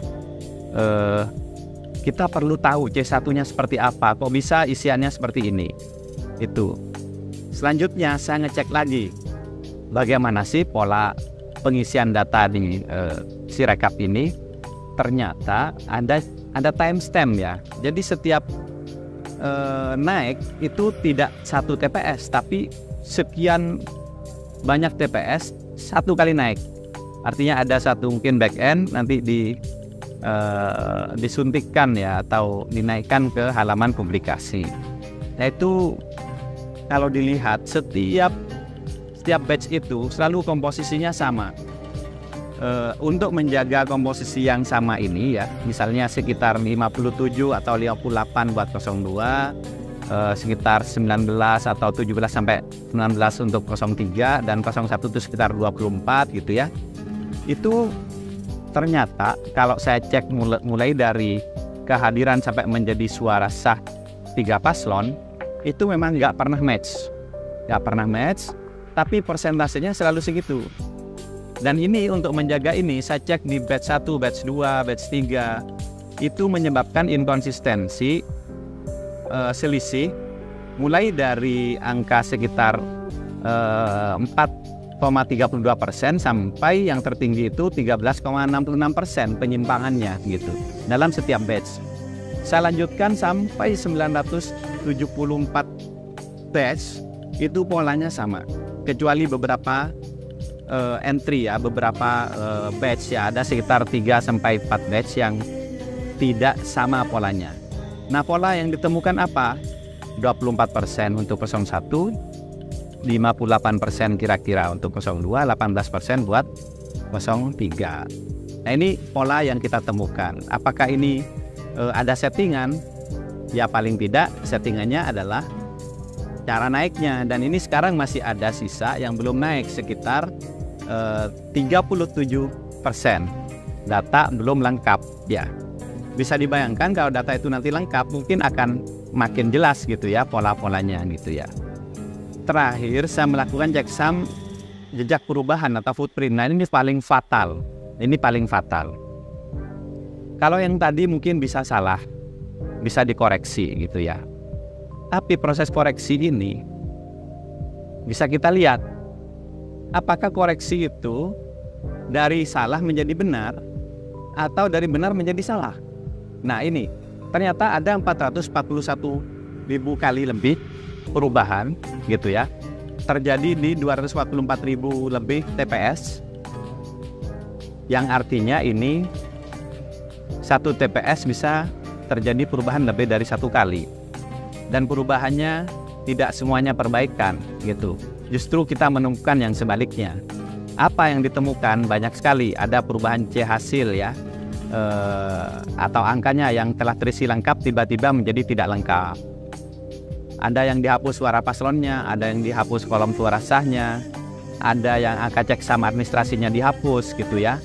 Kita perlu tahu C1-nya seperti apa, kok bisa isiannya seperti ini. Itu. Selanjutnya saya ngecek lagi bagaimana sih pola pengisian data di Sirekap ini. Ternyata ada timestamp ya. Jadi setiap naik itu tidak 1 TPS, tapi sekian banyak TPS 1 kali naik. Artinya ada satu mungkin back end nanti disuntikkan ya atau dinaikkan ke halaman publikasi. Nah itu kalau dilihat setiap batch itu selalu komposisinya sama. Untuk menjaga komposisi yang sama ini ya, misalnya sekitar 57 atau 58 buat 02, sekitar 19 atau 17 sampai 19 untuk 03 dan 01 itu sekitar 24 gitu ya. Itu ternyata kalau saya cek mulai dari kehadiran sampai menjadi suara sah 3 paslon itu memang nggak pernah match, tapi persentasenya selalu segitu. Dan ini untuk menjaga ini saya cek di batch 1, batch 2, batch 3 itu menyebabkan inkonsistensi selisih mulai dari angka sekitar 4,32% sampai yang tertinggi itu 13,66% penyimpangannya gitu dalam setiap batch. Saya lanjutkan sampai 974 batch itu polanya sama, kecuali beberapa entry ya, beberapa batch ya, ada sekitar 3-4 batch yang tidak sama polanya. Nah pola yang ditemukan apa? 24% untuk 01, 58% kira-kira untuk 02, 18% buat 03. Nah ini pola yang kita temukan. Apakah ini ada settingan? Ya paling tidak settingannya adalah cara naiknya. Dan ini sekarang masih ada sisa yang belum naik sekitar 37%. Data belum lengkap ya. Bisa dibayangkan kalau data itu nanti lengkap mungkin akan makin jelas gitu ya pola-polanya gitu ya. Terakhir saya melakukan checksum jejak perubahan atau footprint. Nah ini paling fatal. Ini paling fatal. Kalau yang tadi mungkin bisa salah, bisa dikoreksi gitu ya. Tapi proses koreksi ini bisa kita lihat apakah koreksi itu dari salah menjadi benar atau dari benar menjadi salah. Nah ini ternyata ada 441.000 kali lebih perubahan gitu ya, terjadi di 244.000 lebih TPS, yang artinya ini satu TPS bisa terjadi perubahan lebih dari 1 kali, dan perubahannya tidak semuanya perbaikan gitu. Justru kita menemukan yang sebaliknya. Apa yang ditemukan banyak sekali, ada perubahan C hasil ya, atau angkanya yang telah terisi lengkap tiba-tiba menjadi tidak lengkap. Ada yang dihapus suara paslonnya, ada yang dihapus kolom suara sahnya, ada yang angka checksum administrasinya dihapus gitu ya.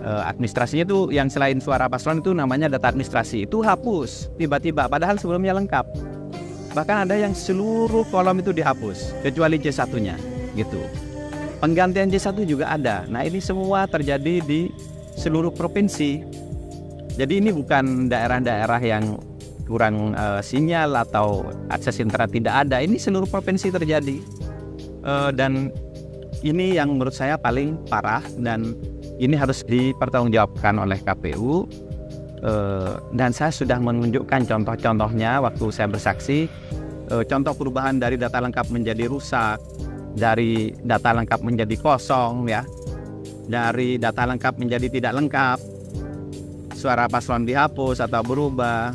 Administrasinya itu yang selain suara paslon itu namanya data administrasi, itu hapus tiba-tiba padahal sebelumnya lengkap. Bahkan ada yang seluruh kolom itu dihapus kecuali C1-nya gitu. Penggantian C1 juga ada. Nah, ini semua terjadi di seluruh provinsi. Jadi ini bukan daerah-daerah yang kurang sinyal atau akses internet tidak ada. Ini seluruh provinsi terjadi. Dan ini yang menurut saya paling parah dan ini harus dipertanggungjawabkan oleh KPU. Dan saya sudah menunjukkan contoh-contohnya waktu saya bersaksi. Contoh perubahan dari data lengkap menjadi rusak, dari data lengkap menjadi kosong, ya, dari data lengkap menjadi tidak lengkap, suara paslon dihapus atau berubah,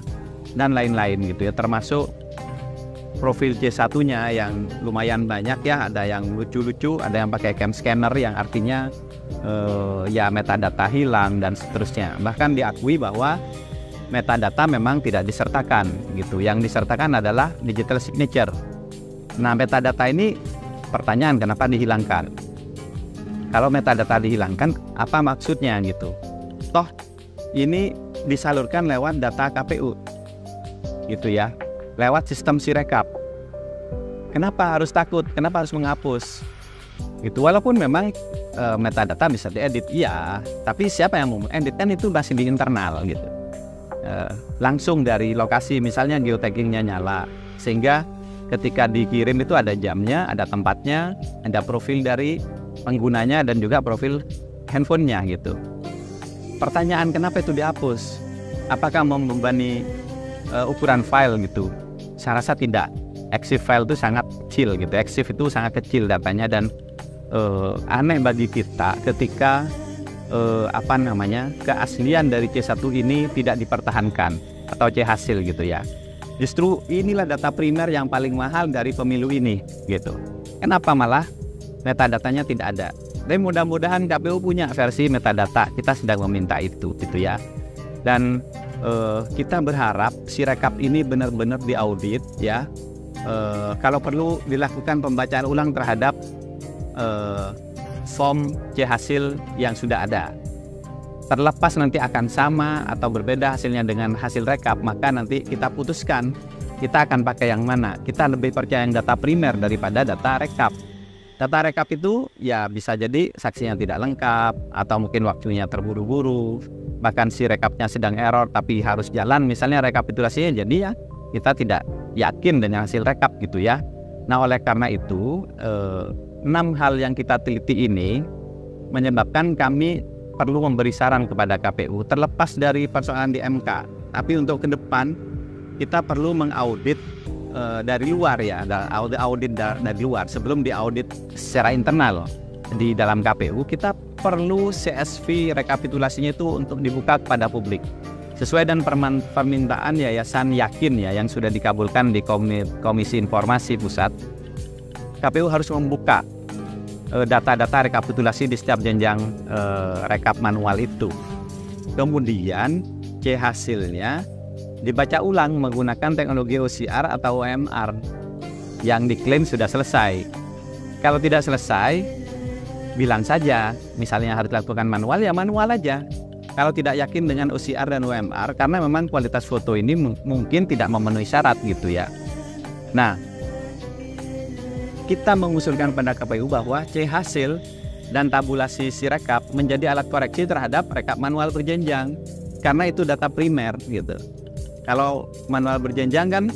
dan lain-lain gitu ya. Termasuk profil C1-nya yang lumayan banyak ya, ada yang lucu-lucu, ada yang pakai cam scanner yang artinya ya metadata hilang dan seterusnya. Bahkan diakui bahwa metadata memang tidak disertakan gitu. Yang disertakan adalah digital signature. Nah, metadata ini pertanyaan kenapa dihilangkan? Kalau metadata dihilangkan, apa maksudnya gitu? Toh ini disalurkan lewat data KPU gitu ya, lewat sistem Sirekap. Kenapa harus takut? Kenapa harus menghapus? Gitu. Walaupun memang metadata bisa diedit, iya, tapi siapa yang mau edit? Kan itu masih di internal gitu. Langsung dari lokasi, misalnya geotaggingnya nyala, sehingga ketika dikirim itu ada jamnya, ada tempatnya, ada profil dari penggunanya dan juga profil handphonenya gitu. Pertanyaan kenapa itu dihapus? Apakah membebani ukuran file gitu? Saya rasa tidak. EXIF file itu sangat kecil gitu. EXIF itu sangat kecil datanya dan aneh bagi kita ketika keaslian dari C1 ini tidak dipertahankan atau C hasil gitu ya. Justru inilah data primer yang paling mahal dari pemilu ini gitu. Kenapa malah metadatanya tidak ada? Tapi mudah-mudahan KPU punya versi metadata. Kita sedang meminta itu gitu ya. Dan kita berharap Sirekap ini benar-benar diaudit ya. Kalau perlu dilakukan pembacaan ulang terhadap form C hasil yang sudah ada. Terlepas nanti akan sama atau berbeda hasilnya dengan hasil rekap, maka nanti kita putuskan kita akan pakai yang mana. Kita lebih percaya yang data primer daripada data rekap. Data rekap itu ya bisa jadi saksinya tidak lengkap atau mungkin waktunya terburu-buru, bahkan si rekapnya sedang error tapi harus jalan misalnya rekapitulasinya, jadi ya kita tidak yakin dengan hasil rekap gitu ya. Nah, oleh karena itu 6 hal yang kita teliti ini menyebabkan kami perlu memberi saran kepada KPU terlepas dari persoalan di MK. Tapi untuk ke depan kita perlu mengaudit dari luar ya, audit dari luar sebelum diaudit secara internal di dalam KPU. Kita perlu CSV rekapitulasinya itu untuk dibuka kepada publik sesuai dengan permintaan Yayasan Yakin ya yang sudah dikabulkan di Komisi Informasi Pusat. KPU harus membuka data-data rekapitulasi di setiap jenjang rekap manual itu. Kemudian C hasilnya dibaca ulang menggunakan teknologi OCR atau OMR yang diklaim sudah selesai. Kalau tidak selesai, bilang saja, misalnya harus dilakukan manual, ya manual aja. Kalau tidak yakin dengan OCR dan OMR, karena memang kualitas foto ini mungkin tidak memenuhi syarat gitu ya. Nah, kita mengusulkan pada KPU bahwa C hasil dan tabulasi Sirekap menjadi alat koreksi terhadap rekap manual berjenjang, karena itu data primer gitu. Kalau manual berjenjang kan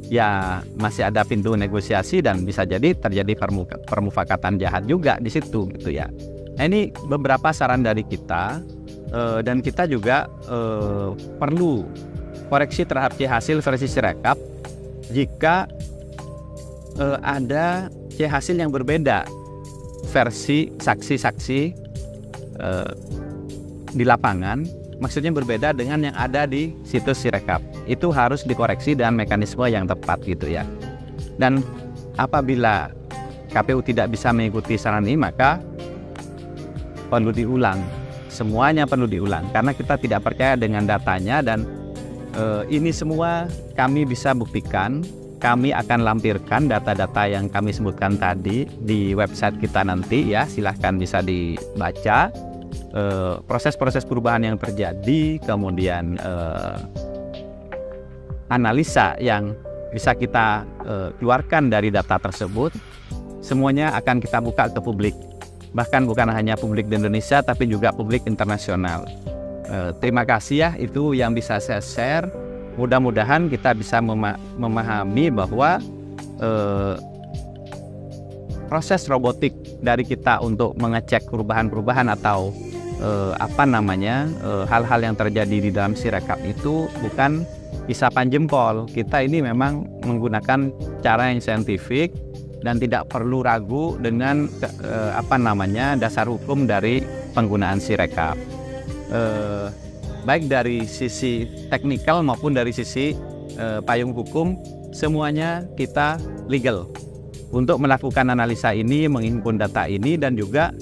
ya masih ada pintu negosiasi dan bisa jadi terjadi permufakatan jahat juga di situ gitu ya. Nah, ini beberapa saran dari kita dan kita juga perlu koreksi terhadap C hasil versi Sirekap jika ada C hasil yang berbeda versi saksi-saksi di lapangan. Maksudnya berbeda dengan yang ada di situs Sirekap. Itu harus dikoreksi dengan mekanisme yang tepat gitu ya. Dan apabila KPU tidak bisa mengikuti saran ini, maka perlu diulang. Semuanya perlu diulang karena kita tidak percaya dengan datanya dan ini semua kami bisa buktikan. Kami akan lampirkan data-data yang kami sebutkan tadi di website kita nanti ya. Silahkan bisa dibaca. Proses-proses perubahan yang terjadi, kemudian analisa yang bisa kita keluarkan dari data tersebut, semuanya akan kita buka ke publik. Bahkan bukan hanya publik di Indonesia, tapi juga publik internasional. Terima kasih ya, itu yang bisa saya share. Mudah-mudahan kita bisa memahami bahwa proses robotik dari kita untuk mengecek perubahan-perubahan atau hal-hal yang terjadi di dalam Sirekap itu bukan isapan jempol. Kita ini memang menggunakan cara yang saintifik dan tidak perlu ragu dengan dasar hukum dari penggunaan Sirekap. Baik dari sisi teknikal maupun dari sisi payung hukum, semuanya kita legal untuk melakukan analisa ini, menghimpun data ini, dan juga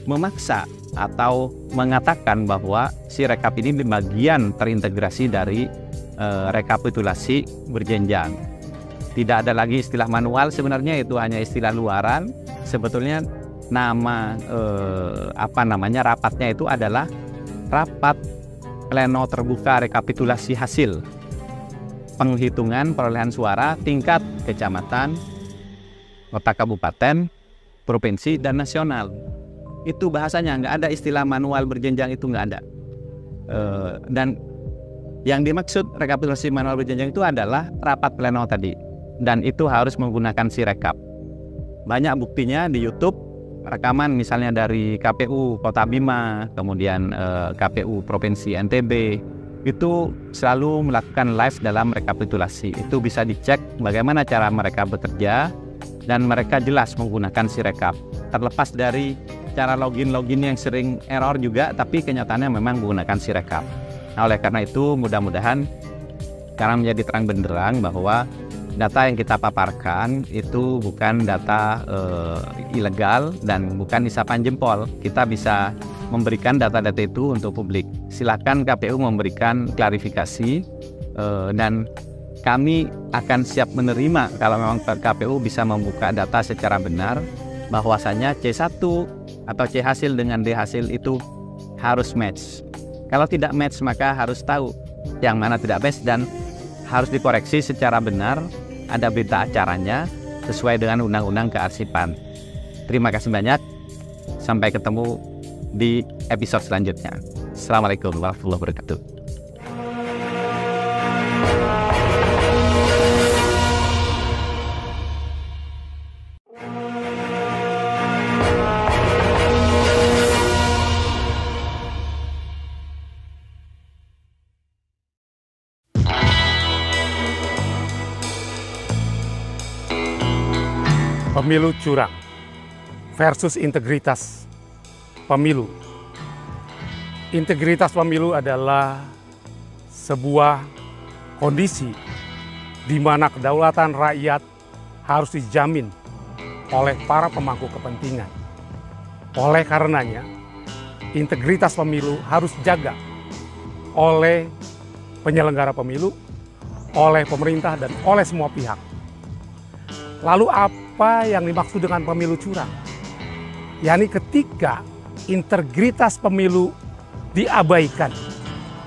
memaksa atau mengatakan bahwa Sirekap ini bagian terintegrasi dari rekapitulasi berjenjang. Tidak ada lagi istilah manual, sebenarnya itu hanya istilah luaran. Sebetulnya nama rapatnya itu adalah rapat pleno terbuka rekapitulasi hasil penghitungan perolehan suara tingkat kecamatan, kota kabupaten, provinsi, dan nasional. Itu bahasanya, nggak ada istilah manual berjenjang, itu nggak ada. Dan yang dimaksud rekapitulasi manual berjenjang itu adalah rapat pleno tadi, dan itu harus menggunakan Sirekap. Banyak buktinya di YouTube, rekaman misalnya dari KPU Kota Bima, kemudian KPU Provinsi NTB, itu selalu melakukan live dalam rekapitulasi. Itu bisa dicek bagaimana cara mereka bekerja, dan mereka jelas menggunakan Sirekap. Terlepas dari cara login yang sering error juga, tapi kenyataannya memang menggunakan Sirekap. Nah, oleh karena itu mudah-mudahan sekarang menjadi terang benderang bahwa data yang kita paparkan itu bukan data ilegal dan bukan isapan jempol. Kita bisa memberikan data-data itu untuk publik. Silakan KPU memberikan klarifikasi, dan kami akan siap menerima kalau memang KPU bisa membuka data secara benar, bahwasanya C1 atau C hasil dengan D hasil itu harus match. Kalau tidak match, maka harus tahu yang mana tidak match dan harus dikoreksi secara benar. Ada berita acaranya sesuai dengan Undang-Undang Kearsipan. Terima kasih banyak. Sampai ketemu di episode selanjutnya. Assalamualaikum warahmatullahi wabarakatuh. Pemilu curang versus integritas pemilu. Integritas pemilu adalah sebuah kondisi di mana kedaulatan rakyat harus dijamin oleh para pemangku kepentingan. Oleh karenanya, integritas pemilu harus dijaga oleh penyelenggara pemilu, oleh pemerintah, dan oleh semua pihak. Lalu apa yang dimaksud dengan pemilu curang? yakni ketika integritas pemilu diabaikan,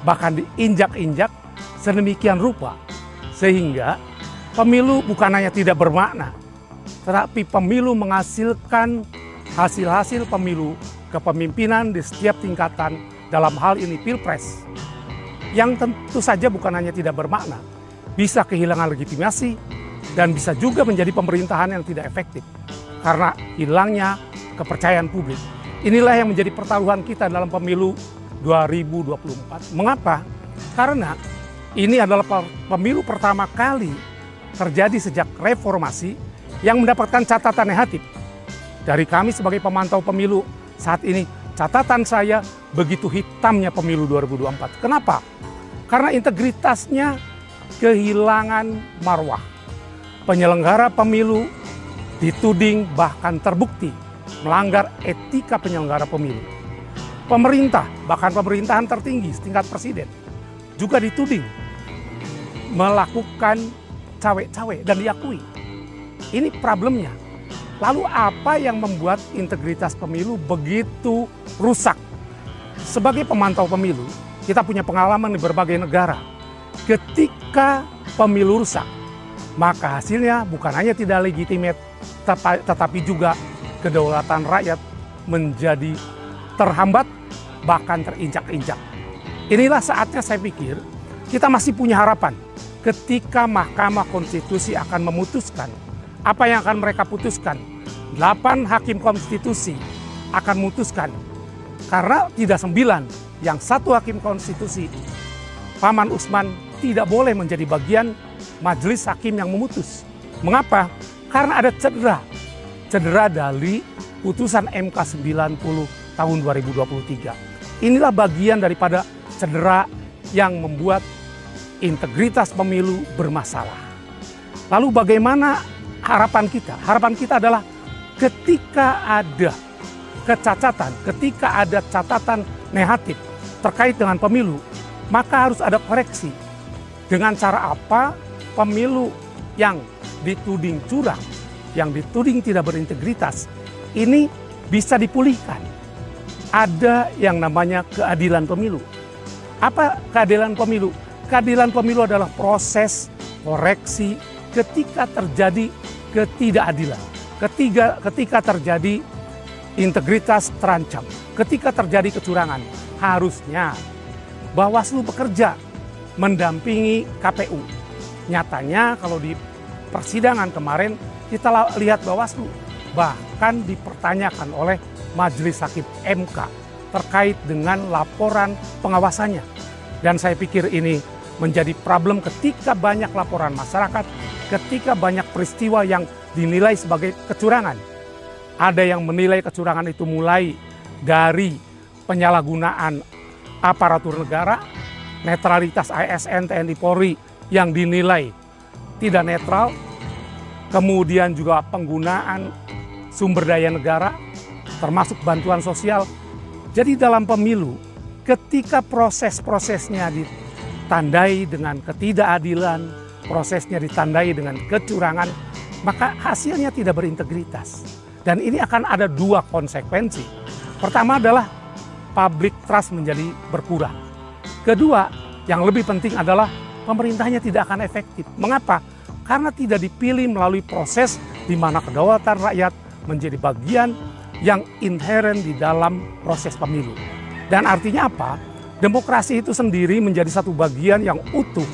bahkan diinjak-injak sedemikian rupa, sehingga pemilu bukan hanya tidak bermakna, tetapi pemilu menghasilkan hasil-hasil pemilu kepemimpinan di setiap tingkatan, dalam hal ini Pilpres, yang tentu saja bukan hanya tidak bermakna, bisa kehilangan legitimasi dan bisa juga menjadi pemerintahan yang tidak efektif karena hilangnya kepercayaan publik. Inilah yang menjadi pertaruhan kita dalam pemilu 2024. Mengapa? Karena ini adalah pemilu pertama kali terjadi sejak reformasi yang mendapatkan catatan negatif. Dari kami sebagai pemantau pemilu saat ini, catatan saya begitu hitamnya pemilu 2024. Kenapa? Karena integritasnya kehilangan marwah. Penyelenggara pemilu dituding bahkan terbukti melanggar etika penyelenggara pemilu. Pemerintah, bahkan pemerintahan tertinggi setingkat presiden, juga dituding melakukan cawe-cawe dan diakui. Ini problemnya. Lalu apa yang membuat integritas pemilu begitu rusak? Sebagai pemantau pemilu, kita punya pengalaman di berbagai negara. Ketika pemilu rusak, maka hasilnya bukan hanya tidak legitimate, tetapi juga kedaulatan rakyat menjadi terhambat, bahkan terinjak-injak. Inilah saatnya saya pikir kita masih punya harapan ketika Mahkamah Konstitusi akan memutuskan apa yang akan mereka putuskan. 8 hakim konstitusi akan memutuskan, karena tidak 9, yang 1 hakim konstitusi, Paman Usman, tidak boleh menjadi bagian majelis hakim yang memutus. Mengapa? Karena ada cedera dari putusan MK 90 tahun 2023. Inilah bagian daripada cedera yang membuat integritas pemilu bermasalah. Lalu bagaimana harapan kita? Harapan kita adalah ketika ada kecacatan, ketika ada catatan negatif terkait dengan pemilu, maka harus ada koreksi. Dengan cara apa pemilu yang dituding curang, yang dituding tidak berintegritas, ini bisa dipulihkan. Ada yang namanya keadilan pemilu. Apa keadilan pemilu? Keadilan pemilu adalah proses koreksi ketika terjadi ketidakadilan. Ketika terjadi integritas terancam, ketika terjadi kecurangan, harusnya Bawaslu bekerja mendampingi KPU. Nyatanya kalau di persidangan kemarin kita lihat Bawaslu bahkan dipertanyakan oleh Majelis Hakim MK terkait dengan laporan pengawasannya. Dan saya pikir ini menjadi problem ketika banyak laporan masyarakat, ketika banyak peristiwa yang dinilai sebagai kecurangan. Ada yang menilai kecurangan itu mulai dari penyalahgunaan aparatur negara, netralitas ASN, TNI, Polri yang dinilai tidak netral, kemudian juga penggunaan sumber daya negara, termasuk bantuan sosial. Jadi dalam pemilu, ketika proses-prosesnya ditandai dengan ketidakadilan, prosesnya ditandai dengan kecurangan, maka hasilnya tidak berintegritas. Dan ini akan ada 2 konsekuensi. Pertama adalah public trust menjadi berkurang. Kedua, yang lebih penting adalah pemerintahnya tidak akan efektif. Mengapa? Karena tidak dipilih melalui proses di mana kedaulatan rakyat menjadi bagian yang inheren di dalam proses pemilu. Dan artinya apa? Demokrasi itu sendiri menjadi satu bagian yang utuh,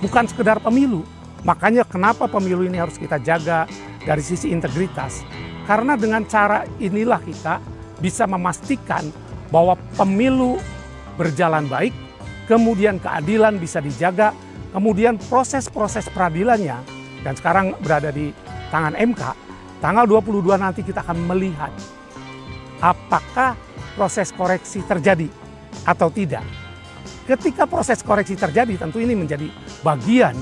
bukan sekedar pemilu. Makanya kenapa pemilu ini harus kita jaga dari sisi integritas. Karena dengan cara inilah kita bisa memastikan bahwa pemilu berjalan baik, kemudian keadilan bisa dijaga, kemudian proses-proses peradilannya, dan sekarang berada di tangan MK, tanggal 22 nanti kita akan melihat apakah proses koreksi terjadi atau tidak. Ketika proses koreksi terjadi, tentu ini menjadi bagian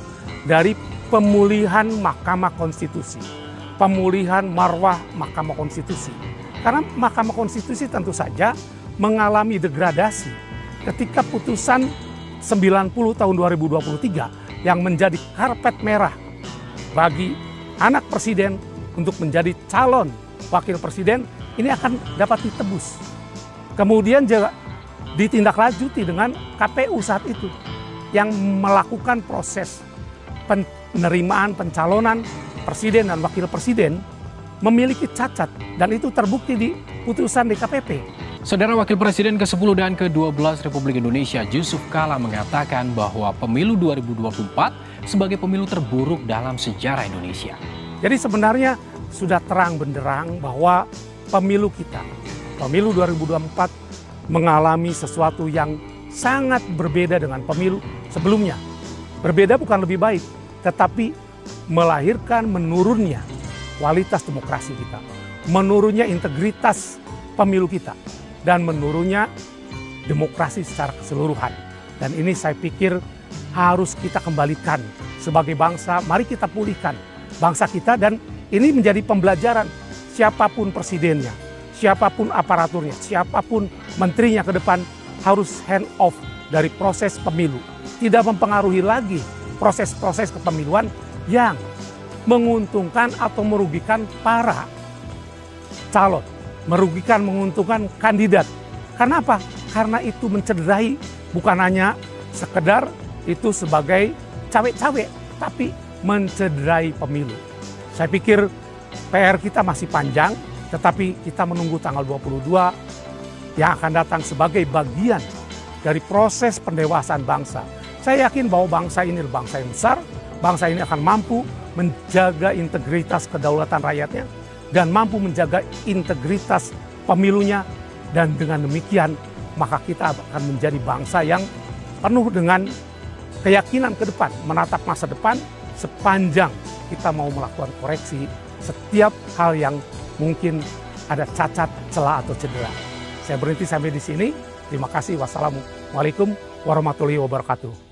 dari pemulihan Mahkamah Konstitusi, pemulihan marwah Mahkamah Konstitusi. Karena Mahkamah Konstitusi tentu saja mengalami degradasi ketika putusan 90 tahun 2023 yang menjadi karpet merah bagi anak presiden untuk menjadi calon wakil presiden ini akan dapat ditebus. Kemudian juga ditindaklanjuti dengan KPU saat itu yang melakukan proses penerimaan pencalonan presiden dan wakil presiden memiliki cacat, dan itu terbukti di putusan DKPP. Saudara Wakil Presiden ke-10 dan ke-12 Republik Indonesia Yusuf Kala mengatakan bahwa pemilu 2024 sebagai pemilu terburuk dalam sejarah Indonesia. Jadi sebenarnya sudah terang benderang bahwa pemilu kita, pemilu 2024 mengalami sesuatu yang sangat berbeda dengan pemilu sebelumnya. Berbeda bukan lebih baik, tetapi melahirkan menurunnya kualitas demokrasi kita, menurunnya integritas pemilu kita, dan menurunnya demokrasi secara keseluruhan. Dan ini saya pikir harus kita kembalikan sebagai bangsa. Mari kita pulihkan bangsa kita, dan ini menjadi pembelajaran siapapun presidennya, siapapun aparaturnya, siapapun menterinya ke depan harus hand off dari proses pemilu. Tidak mempengaruhi lagi proses-proses kepemiluan yang menguntungkan atau merugikan para calon, merugikan, menguntungkan kandidat. Karena apa? Karena itu mencederai bukan hanya sekedar itu sebagai cawe-cawe, tapi mencederai pemilu. Saya pikir PR kita masih panjang, tetapi kita menunggu tanggal 22 yang akan datang sebagai bagian dari proses pendewasaan bangsa. Saya yakin bahwa bangsa ini adalah bangsa yang besar, bangsa ini akan mampu menjaga integritas kedaulatan rakyatnya dan mampu menjaga integritas pemilunya, dan dengan demikian maka kita akan menjadi bangsa yang penuh dengan keyakinan ke depan, menatap masa depan sepanjang kita mau melakukan koreksi setiap hal yang mungkin ada cacat, celah atau cedera. Saya berhenti sampai di sini. Terima kasih. Wassalamualaikum warahmatullahi wabarakatuh.